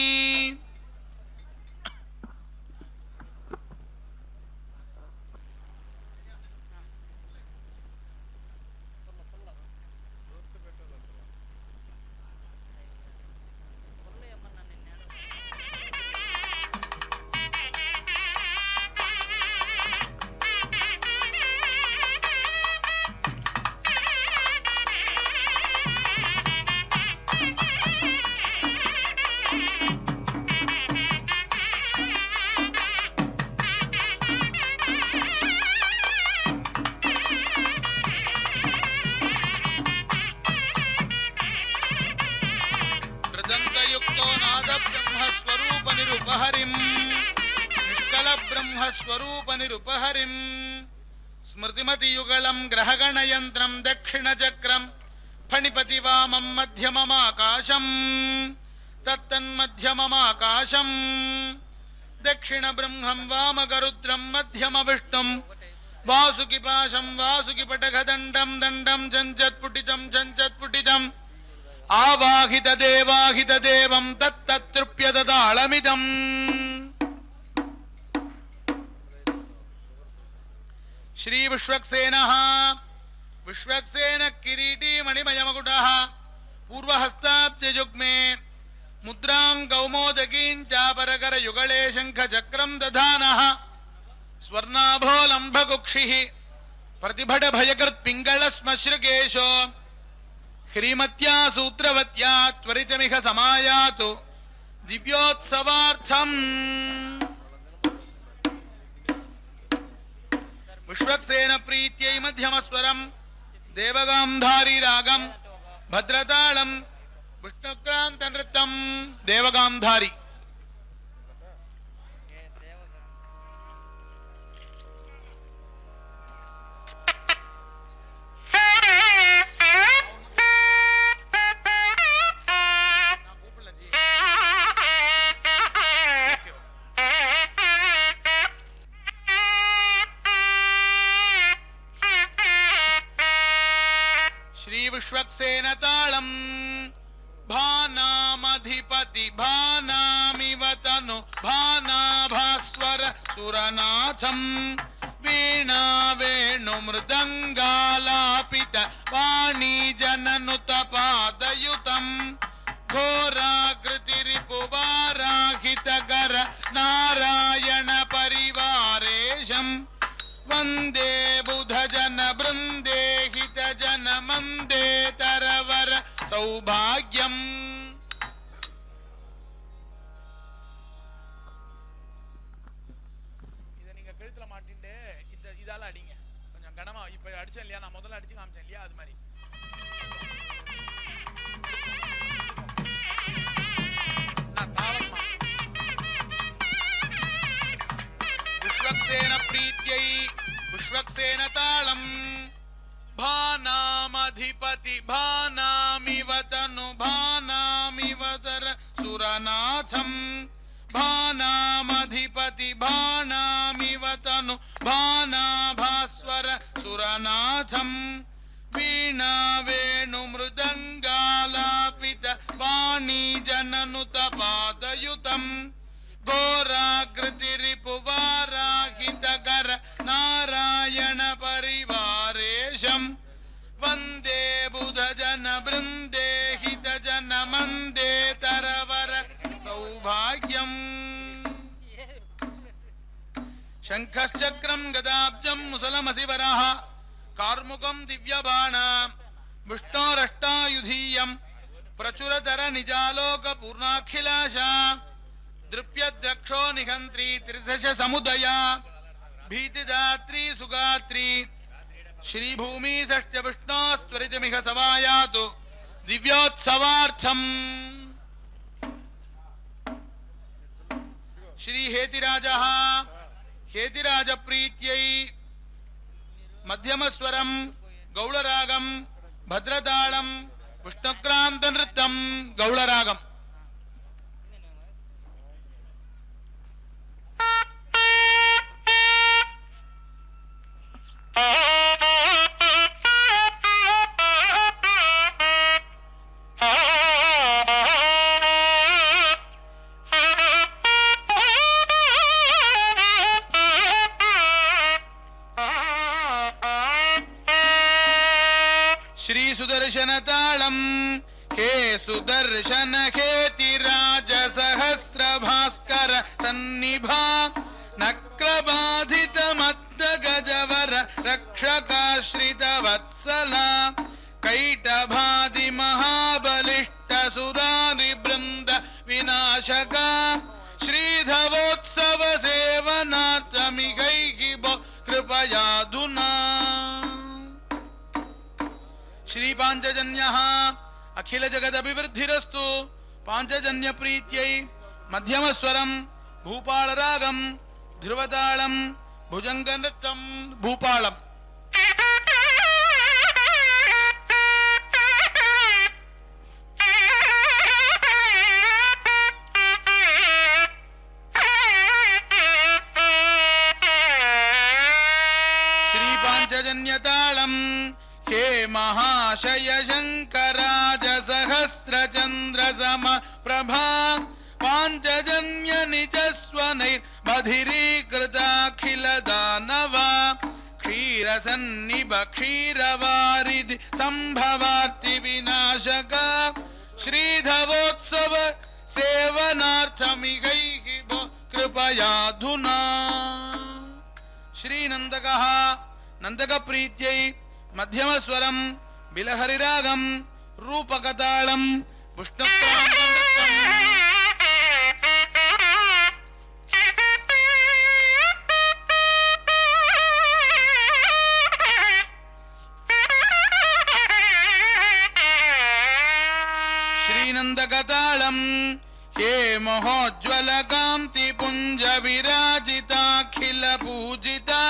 स्वरूपनिरुपहरिं स्मृतिमतियुगलं ग्रहगणयन्त्रं दक्षिणचक्रं फणिपतिवामं मध्यममाकाशं तत्तन्मध्यममाकाशं दक्षिणब्रह्मं वामगरुद्रं मध्यमविष्णुं वासुकिपाशं वासुकिपटघदण्डं दण्डं चञ्चत्पुटितं आवाहितदेवाहितदेवं तत्ततृप्यदतालमिदम्। श्री विश्वक्सेनः विश्वक्सेन किरीटी मणिमयमकुटः पूर्वहस्ताब्जयुग्मे मुद्रां कौमोदकीं चापरकरयुगले शङ्खचक्रं दधानः स्वर्णाभोलम्भकुक्षिः प्रतिभटभयकृत्पिङ्गलश्मश्रुकेशो ह्रीमत्या सूत्रवत्या त्वरितमिह समायातु दिव्योत्सवार्थम्। विश्वक्सेन प्रीत्यै मध्यमस्वरं देवगांधारी रागं भद्रतालं विष्णुक्रांत नृत्यं देवगांधारी। विश्वक्सेन ताళं भानामधिपति भानामिव तनु भानाभास्वर सुरनाथं वीणा वेणुमृदङ्गालापित वाणीजननुत पादयुतं घोराकृतिरिपुवाराहितकर नारायण परिवारेशं वन्दे बुधजन बृन्दे हितजन मन्दे तरवर सौभाग्यम्। இத நீங்க கழுத்துல மாட்டிட்டு இதால அடிங்க கொஞ்சம் கணமா இப்ப அடிச்சேன் இல்லையா, நான் முதல்ல அடிச்சு காமிச்சேன் இல்லையா, அது மாதிரி पुष्पक्सेन प्रीत्यै पुष्पक्सेन तालम् भानामधिपति भानामिव तनु भानामिव तर सुरनाथम् भानामधिपति भानामिव तनु भानाभास्वर सुरनाथम् वीणा वेणु मृदंगालापित वाणी जननुत पादयुतम् घोराकृतिरिपुवाराहितकर नारायण परिवारेशम् वन्दे बुधजन बृन्दे हितजन मन्दे तरवर सौभाग्यम् शङ्खश्चक्रम् गदाब्जम् मुसलमसिवरः कार्मुकम् दिव्यबाण विष्णोरष्टायुधीयम् प्रचुरतर निजालोक पूर्णाखिलाशा दृप्यद्रक्षो निहन्त्री त्रिदश समुदया भीतिदात्री सुगात्री श्रीभूमि षष्ठ विष्णोस्त्वरितमिह सवायातु दिव्योत्सवार्थम् श्री हेतिराजः हेतिराज प्रीत्यै मध्यमस्वरं गौळरागं भद्रतालं विष्णुक्रांत नृत्यं गौळरागम् श्री सुदर्शन तालम हे सुदर्शन हेतिराज सहस्र भास्कर सन्निभा नक्रबाधित मत्त गजवर रक्षकाश्रित वत्सला कैटभादि महाबलिष्ठ सुरारि बृंद विनाशका श्रीधवोत्सव सेवनार्थमिगैः कृपयाधुना श्री पांचजन्यः अखिल जगद अभिवृद्धिरस्तु पांचजन्य प्रीत्यै मध्यमस्वरं भूपाल रागं ध्रुवतालं भुजंग नृत्यं भूपालम् श्री पांचजन्य तालम् हे महाशय शंकराज सहस्र चंद्र सम प्रभा पांचजन्य निज स्वनैर्बधिरीकृताखिल दानवा क्षीर सन्निभ क्षीरवारिधि संभवार्ति विनाशका श्रीधवोत्सव सेवनार्थमिगैः कृपयाधुना श्रीनन्दकः नन्दक प्रीत्यै मध्यमस्वरं बिलहरिरागं रूपकतालं श्रीनन्दकतालं हे महोज्ज्वल कांति पुंज विराजिताखिल पूजिता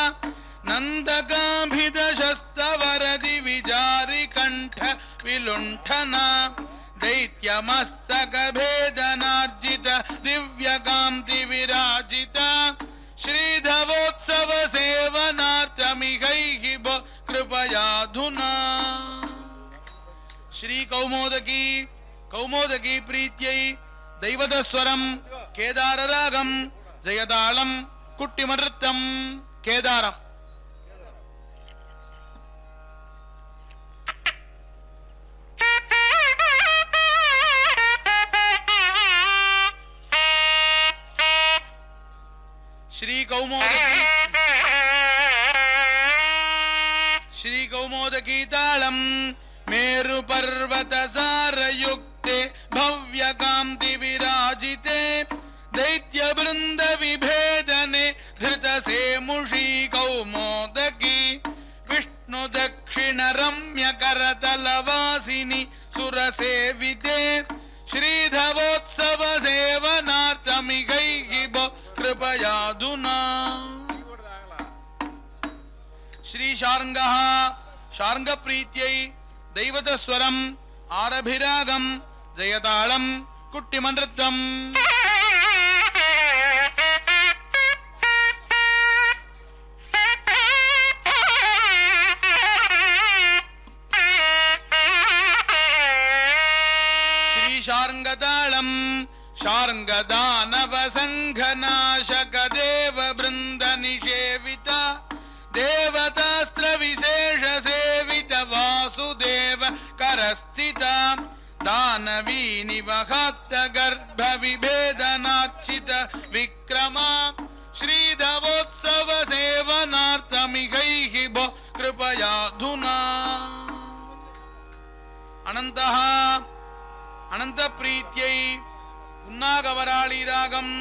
नन्दकाभिदशस्तवरदि विजारि कंठ विलुंठना दैत्यमस्तक भेदनार्जित दिव्यकांति विराजिता श्रीधवोत्सव सेवनार्थमिगैः कृपयाधुना श्री कौमोदकी कौमोदकी प्रीत्यै दैवतस्वरं केदाररागं जयतालं कुट्टिमनृत्यं केदारम् श्री कौमोदकी तालम मेरु पर्वत सारयुक्ते भव्य कांति विराजिते दैत्य वृंद विभेदने धृत से मुषी कौमोदकी करतलवासिनि सुरसेविते श्रीधवोत्सव सेवनार्थमिकैः भो कृपयाधुना। श्री शार्ङ्गः शार्ङ्ग प्रीत्यै दैवतस्वरम् आरभिरागम् जयताळम् कुट्टिमनृत्यम्। श्री शार्ङ्गताळम् शार्ङ्गदानव संघनाशक देव वृन्द निषेविता देवतास्त्र विशेष सेवित वासुदेव करस्थिता दानवी निवहत गर्भ विभेदनाचित विक्रमा श्रीधवोत्सव सेवनार्थमिकैः भो कृपयाधुना। अनन्तः अनंत प्रीत्यै उन्नागवराळी रागम्।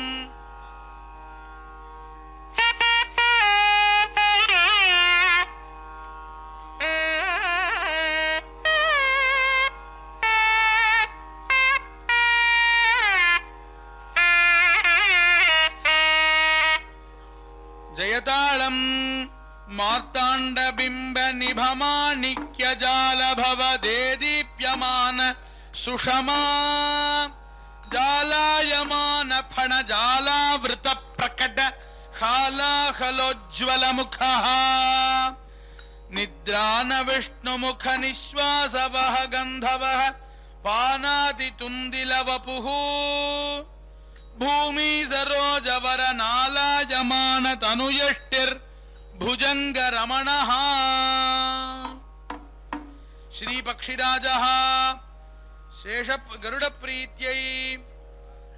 जयताळम् मार्ताण्ड बिंब निभमाणिक्य जाल भव देदीप्यमान सुषमा जालायमान फण जालावृत प्रकट हालाहलोज्ज्वल मुखः निद्रान विष्णुमुख निश्वासवः गन्धवः पानाति तुन्दिल वपुः भूमि सरोजवर नालायमान तनुयष्टिर् भुजंग रमणः। श्री पक्षिराजः शेष गरुड़ प्रीत्यै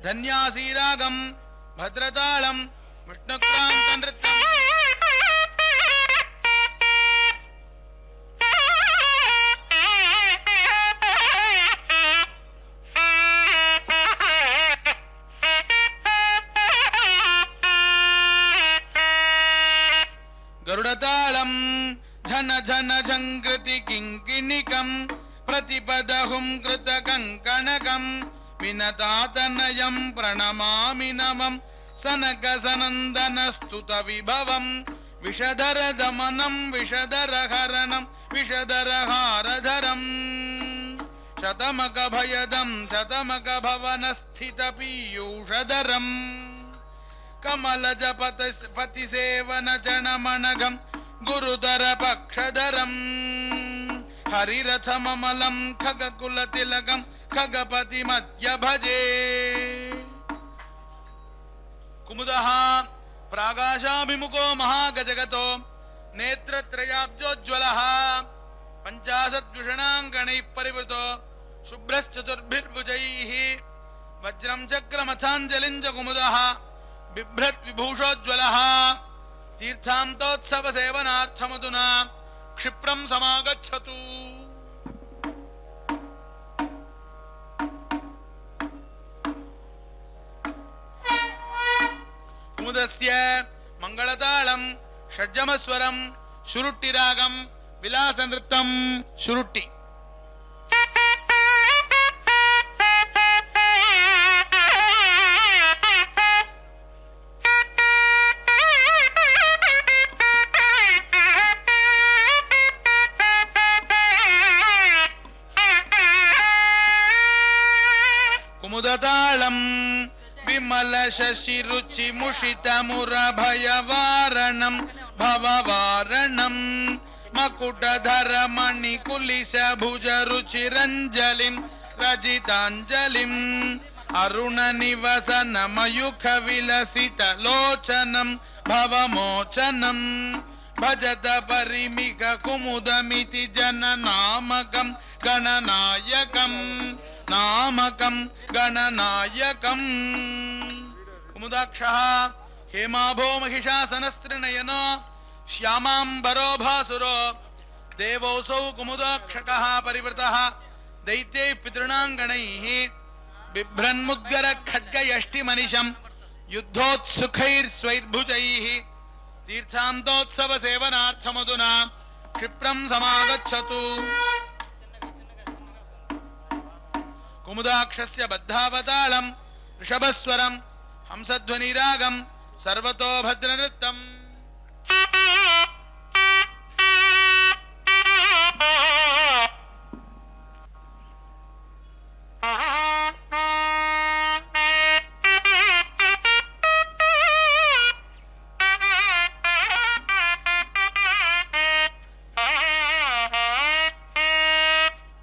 धन्यासीरागम् भद्रताळम् विष्णुक्रान्त नृत्यम्। गरुडताळम् झन झन झङ्कृति किङ्किणिकम् प्रतिपदहुं कृत कङ्कणकम् विनतातनयम् प्रणमामि नमम् सनक सनन्दन स्तुत विभवम् विषधर दमनम् विषधर हरणम् विषधर हारधरम् शतमक भयदम् शतमक भवन स्थित पीयूषधरम् कमलज पति सेवन चणमणगम् गुरुतर पक्षधरम् हरिरथ ममलम् खगकुल तिलकम् खगपति मध्य भजे। कुमुदः प्रागाशाभिमुखो महागजगतो नेत्रत्रयाब्जोज्ज्वलः पञ्चाशद्विषणाङ्गणैः परिवृतो शुभ्रश्चतुर्भिर्भुजैः वज्रं चक्रमथाञ्जलिं च कुमुदः बिभ्रत् विभूषोज्ज्वलः तीर्थान्तोत्सव सेवनार्थमधुना क्षिप्रं समागच्छतु। कुमुदस्य मंगलताळम् षड्जमस्वरम् शुरुट्टिरागम् विलासनृत्यम् शुरुट्टि। कुमुदताळम् विमल शशि रुचि मुषित मुरभयवारणम् भववारणम् मकुटधर मणिकुलिश भुज रुचिरञ्जलिम् रजिताञ्जलिम् अरुण निवसन मयूख विलसित लोचनम् भवमोचनम् भजत परिमिक कुमुदमिति जननामकम् गणनायकम् नामकं गणनायकम्। कुमुदाक्षः हेमाभो महिषासनस्त्रिनयनो श्यामाम्बरो भासुरो देवोऽसौ कुमुदाक्षकः परिवृतः दैत्यैः पितॄणाङ्गणैः बिभ्रन्मुद्गर खड्गयष्टिमनिशम् युद्धोत्सुकैर्स्वैर्भुजैः तीर्थान्तोत्सव सेवनार्थमधुना क्षिप्रं समागच्छतु। कुमुदाक्षस्य बद्धावतालम् ऋषभस्वरम् हंसध्वनिरागम् सर्वतो भद्रनृत्तम्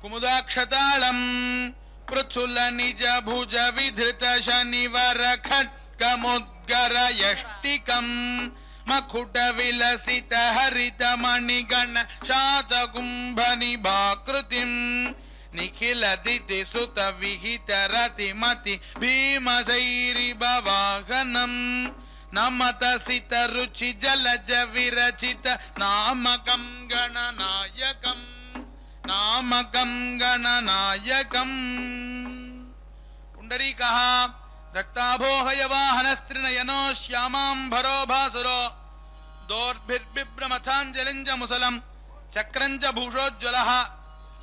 कुमुदाक्षतालम् पृथुल निज भुज विधृत शनिवर खड्गमुद्गर यष्टिकम् मकुट विलसित हरित मणिगण शात कुंभ निभाकृतिम् निखिल दिति सुत विहित रतिमति भीमशैरिव वाहनम् नमत सित रुचि जलज विरचित नामकं गणनायकम् नामकं गणनायकम् पुंडरीकः रक्ताभोहयवाहनस्त्रिनयनो श्यामांबरो भासुरो दोर्भिर्बिभ्रमथाञ्जलिञ्च मुसलम् चक्रञ्च भूषोज्ज्वलः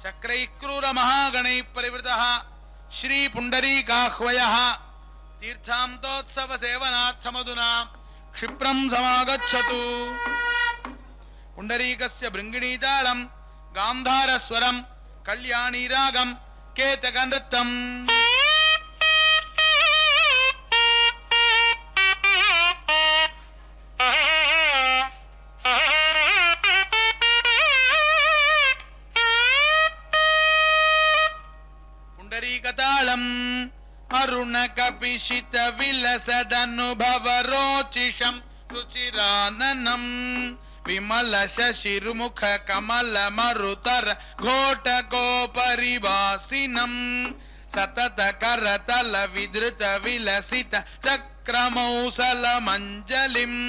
चक्रैः क्रूरमहागणैः परिवृतः श्रीपुण्डरीकाह्वयः तीर्थान्तोत्सवसेवनार्थमधुना क्षिप्रं समागच्छतु। पुण्डरीकस्य भृङ्गिणीताळम् गान्धारस्वरम् कल्याणीरागम् केतकनृत्तम् पुण्डरीकताळम् अरुण कपिशित विलसदनुभव रोचिषम् रुचिराननम् विमल शशिरुमुख कमल मरुतर घोटको परिवासिनम् सतत करतल विधृत विलसित चक्रमौसल मंजलिम्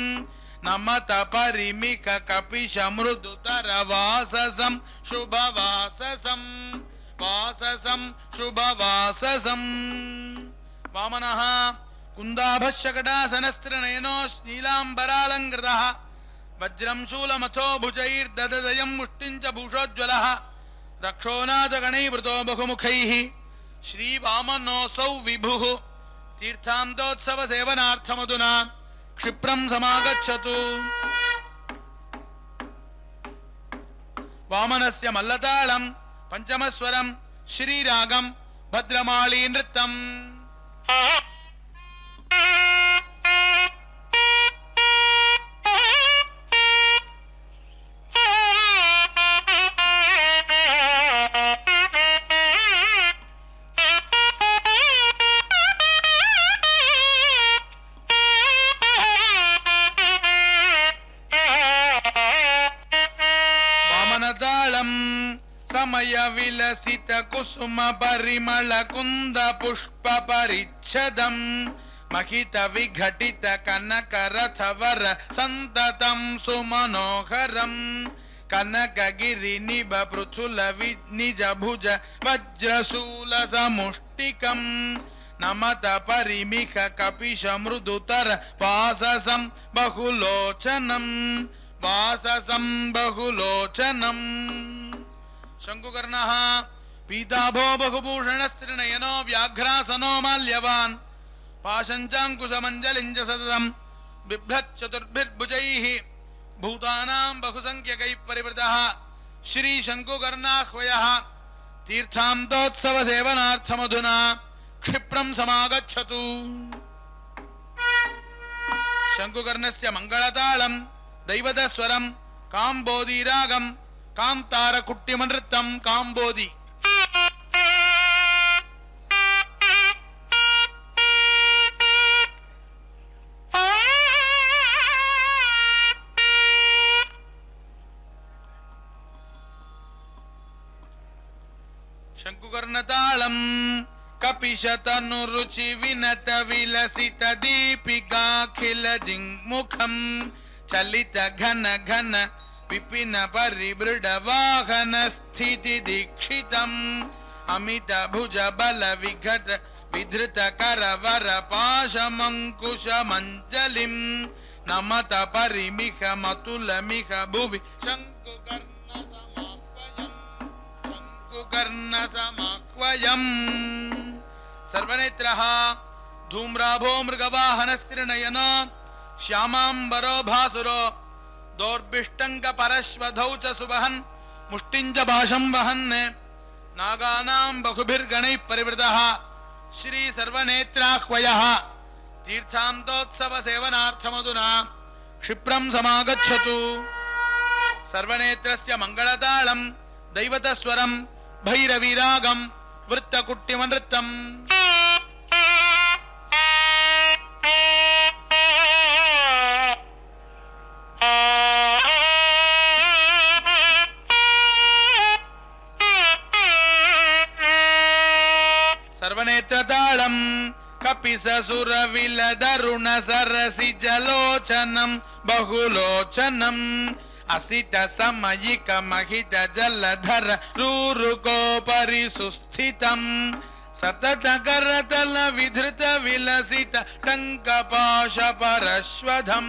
नमत परिमिक कपिश मृदुतर वाससं शुभवाससं वाससं शुभवाससं। वामनः कुन्दाभशकटासनस्त्रिनयनो नीलाम्बरालङ्कृतः वज्रं शूलमथो भुजैर्दददयं मुष्टिञ्च भूषोज्ज्वलः रक्षोनाथगणैर्वृतो बहुमुखैः श्रीवामनोऽसौ विभुः तीर्थान्तोत्सवसेवनार्थमधुना क्षिप्रं समागच्छतु। वामनस्य मल्लताळं पञ्चमस्वरं श्रीरागं भद्रमाळी नृत्तम् समय विलसित कुसुम परिमल कुंद पुष्प परिच्छदं महित विघटित कनक रथवर संततं सुमनोहरं कनक गिरि निभ पृथुल निज भुज वज्रशूल समुष्टिकं नमत परिमिख कपिश मृदुतर वाससं बहुलोचनं वाससं बहुलोचनम्। शंकुकर्णः पीताभो बहुभूषणस्त्रिनयनो व्याघ्रासनो माल्यवान् पाशञ्चाङ्कुशमञ्जलिञ्च सततं बिभ्रत् चतुर्भिर्भुजैः भूतानां बहुसंख्यकैः परिवृतः श्रीशङ्कुकर्णाह्वयः तीर्थान्तोत्सवसेवनार्थमधुना क्षिप्रं समागच्छतु। शङ्कुकर्णस्य मङ्गलताळं दैवतस्वरं काम्बोधीरागं कांतार कुट्टिमनृत्तं काम्बोधि शङ्कुकर्णताळं कपिशतनुरुचि विनत विलसित दीपिकाखिल जिङ्मुखं चलित घन घन विपिन परिबृढ वाहन स्थिति दीक्षितम् अमित भुज बल विघट विधृत करवर पाशमंकुश मंजलिं नमत परिमिख मतुल मिख भुवि शङ्कुकर्ण समाह्वयम् सर्वनेत्रः धूम्राभो मृगवाहनस्त्रिनयनो श्यामाम्बरो भासुरो दौर्भिष्टङ्कपरश्वधौ च सुवहन् मुष्टिं च भाषं वहन् नागानां बहुभिर्गणैः परिवृतः श्री सर्वनेत्राह्वयः तीर्थान्तोत्सव सेवनार्थमधुना क्षिप्रं समागच्छतु। सर्वनेत्रस्य मङ्गलताळं दैवतस्वरं भैरवीरागं वृत्तकुट्टिमनृत्तम्। सर्वनेत्रताळं कपिससुरविलदरुण सरसि जलोचनं बहुलोचनं असित समयिक महित जलधर रूरुकोपरि सुस्थितं सतत करतल विधृत विलसित टङ्कपाश परश्वधं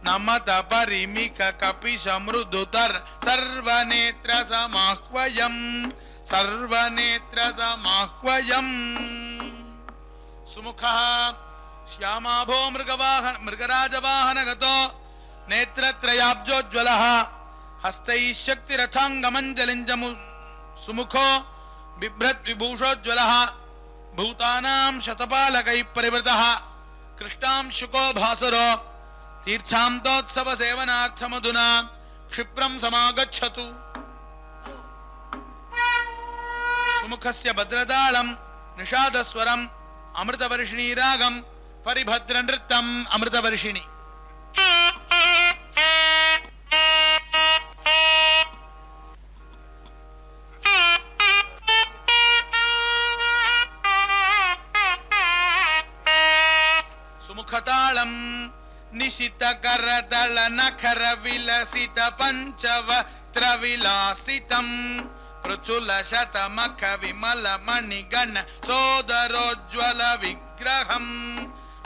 नमत परिमिक कपिश मृदुतर सर्वनेत्र समाह्वयं सर्वनेत्र समाह्वयम्। सुमुखः श्यामाभो मृगराजवाहनगतो नेत्रत्रयाब्जोज्वलः हस्तैः शक्तिरथाङ्गमञ्जलिञ्च सुमुखो बिभ्रद्विभूषोज्वलः भूतानां शतपालकैः परिवृतः कृष्णांशुको भासुरो तीर्थान्तोत्सव सेवनार्थमधुना क्षिप्रं समागच्छतु। सुमुखस्य भद्रताळं निषादस्वरम् अमृतवर्षिणी रागं परिभद्रनृत्यम् अमृतवर्षिणी। सुमुखताळं निशित करतल नखर विलसित पंचवक्त्र विलासितम् प्रचुल शतमख विमल मणिगण सोदरोज्वल विग्रहम्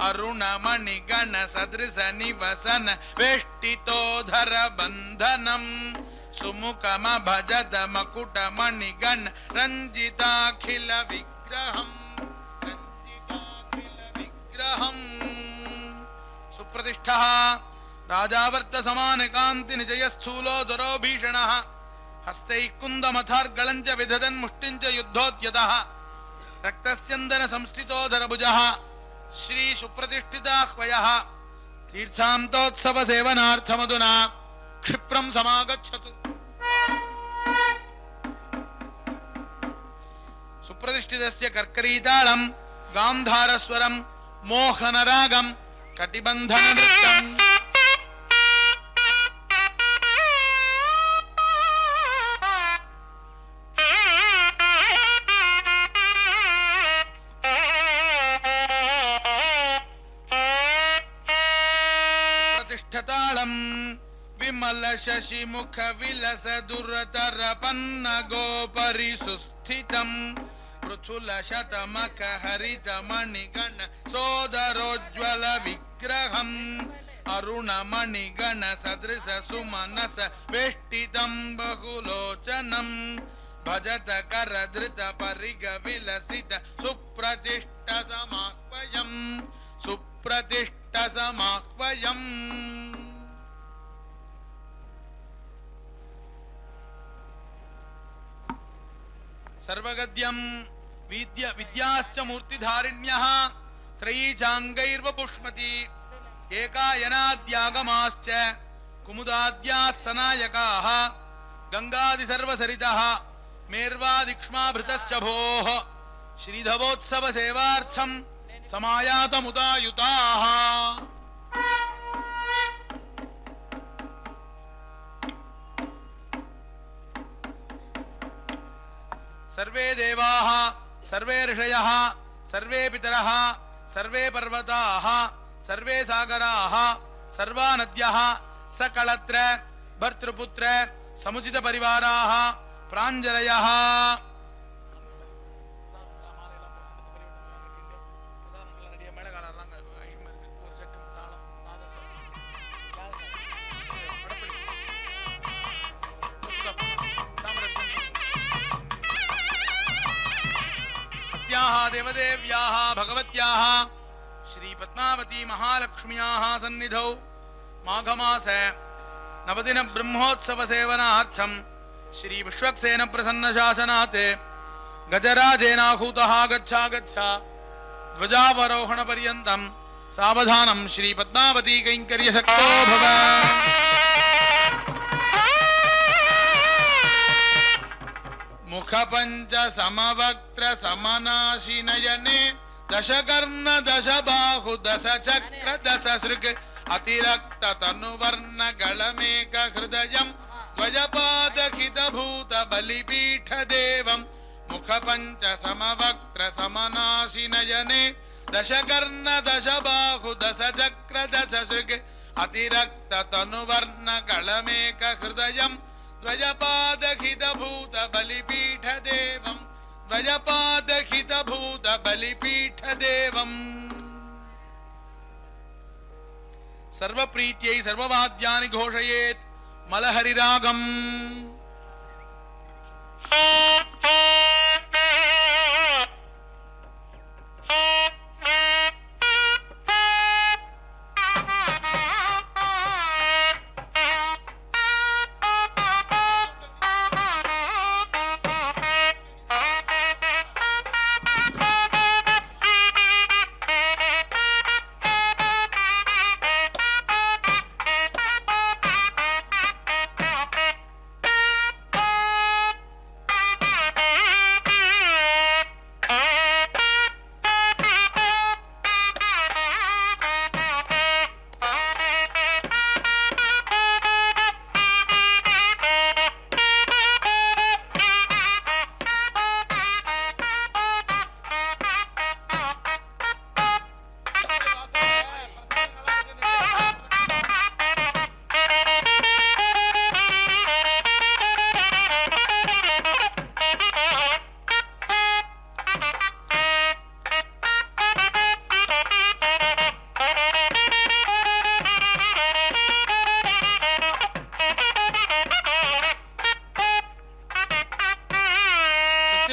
अरुण मणिगण सदृश निवसन वेष्टितोधर बंधनम् सुमुखम भजद मकुट मणिगण रंजिताखिल विग्रहम् सुप्रतिष्ठः राजावर्त समान कांति निजय स्थूलो दरो भीषणः हस्तैः कुन्दमथार्गलञ्च विदधन् मुष्टिञ्च युद्धोद्यतः रक्तस्यन्दन संस्थितोधरभुजः श्री सुप्रतिष्ठिताह्वयः तीर्थान्तोत्सव सेवनार्थमधुना क्षिप्रं समागच्छतु। सुप्रतिष्ठितस्य कर्करीतालं गान्धारस्वरं मोहनरागं कटिबन्धननृत्यम् विमल शशिमुख विलस दुरतर पन्न गोपरि सुस्थितम् पृथुल शतमख हरित मणिगण सोदरोज्वल विग्रहम् अरुण मणिगण सदृश सुमनस वेष्टितं बहुलोचनम् भजत कर धृत परिग विलसित सुप्रतिष्ठ समाह्वयम् सुप्रतिष्ठ समाह्वयम्। सर्वगद्यं विद्याश्च मूर्तिधारिण्यः त्रयीचाङ्गैर्वपुष्मति एकायनाद्यागमाश्च कुमुदाद्याः सनायकाः गंगादि सर्वसरितः मेर्वादिक्ष्माभृतश्च भोः श्रीधवोत्सव सेवार्थं समायातमुदायुताः। सर्वे देवाः सर्वे ऋषयः सर्वे पितरः सर्वे पर्वताः सर्वे सागराः सर्वा नद्यः सकलत्र भर्तृपुत्र समुचित परिवाराः प्राञ्जलयः स्वाम्याः देवदेव्याः भगवत्याः श्री पद्मावती महालक्ष्म्याः सन्निधौ माघमासे नवदिन ब्रह्मोत्सव सेवनार्थं श्री विश्वक्सेन प्रसन्न शासनात् गजराजेनाहूतः गच्छा गच्छा ध्वजावरोहण पर्यन्तं सावधानं श्री पद्मावती कैंकर्य शक्तो भव। मुखपंच समवक्त्र समनाशि नयने दशकर्ण दशबाहु दशचक्र दशसृक् अतिरक्त तनुवर्ण गलमेक हृदयं ध्वजपादहित भूत बलिपीठ देवं मुखपंच समवक्त्र समनाशि नयने दशकर्ण दशबाहु दशचक्र दशसृक् अतिरक्त तनुवर्ण गलमेक हृदयं ध्वजपादहित भूत बलिपीठ देवं ध्वजपादहित भूत बलिपीठ देवम्। सर्वप्रीत्यै सर्ववाद्यानि घोषयेत् मलहरिरागम्।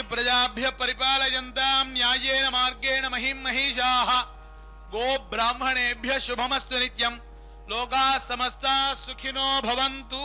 प्रजाभ्य परिपालयन्तां न्यायेन मार्गेण महिं महिषाः गो ब्राह्मणेभ्यः शुभमस्तु नित्यं लोकाः समस्ताः सुखिनो भवन्तु।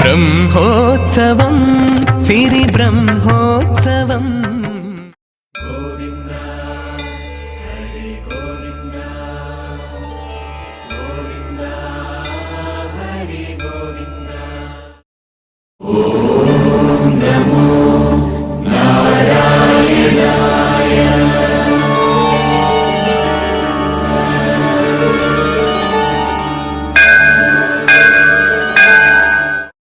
బ్రహ్మోత్సవం సిరి బ్రహ్మోత్సవం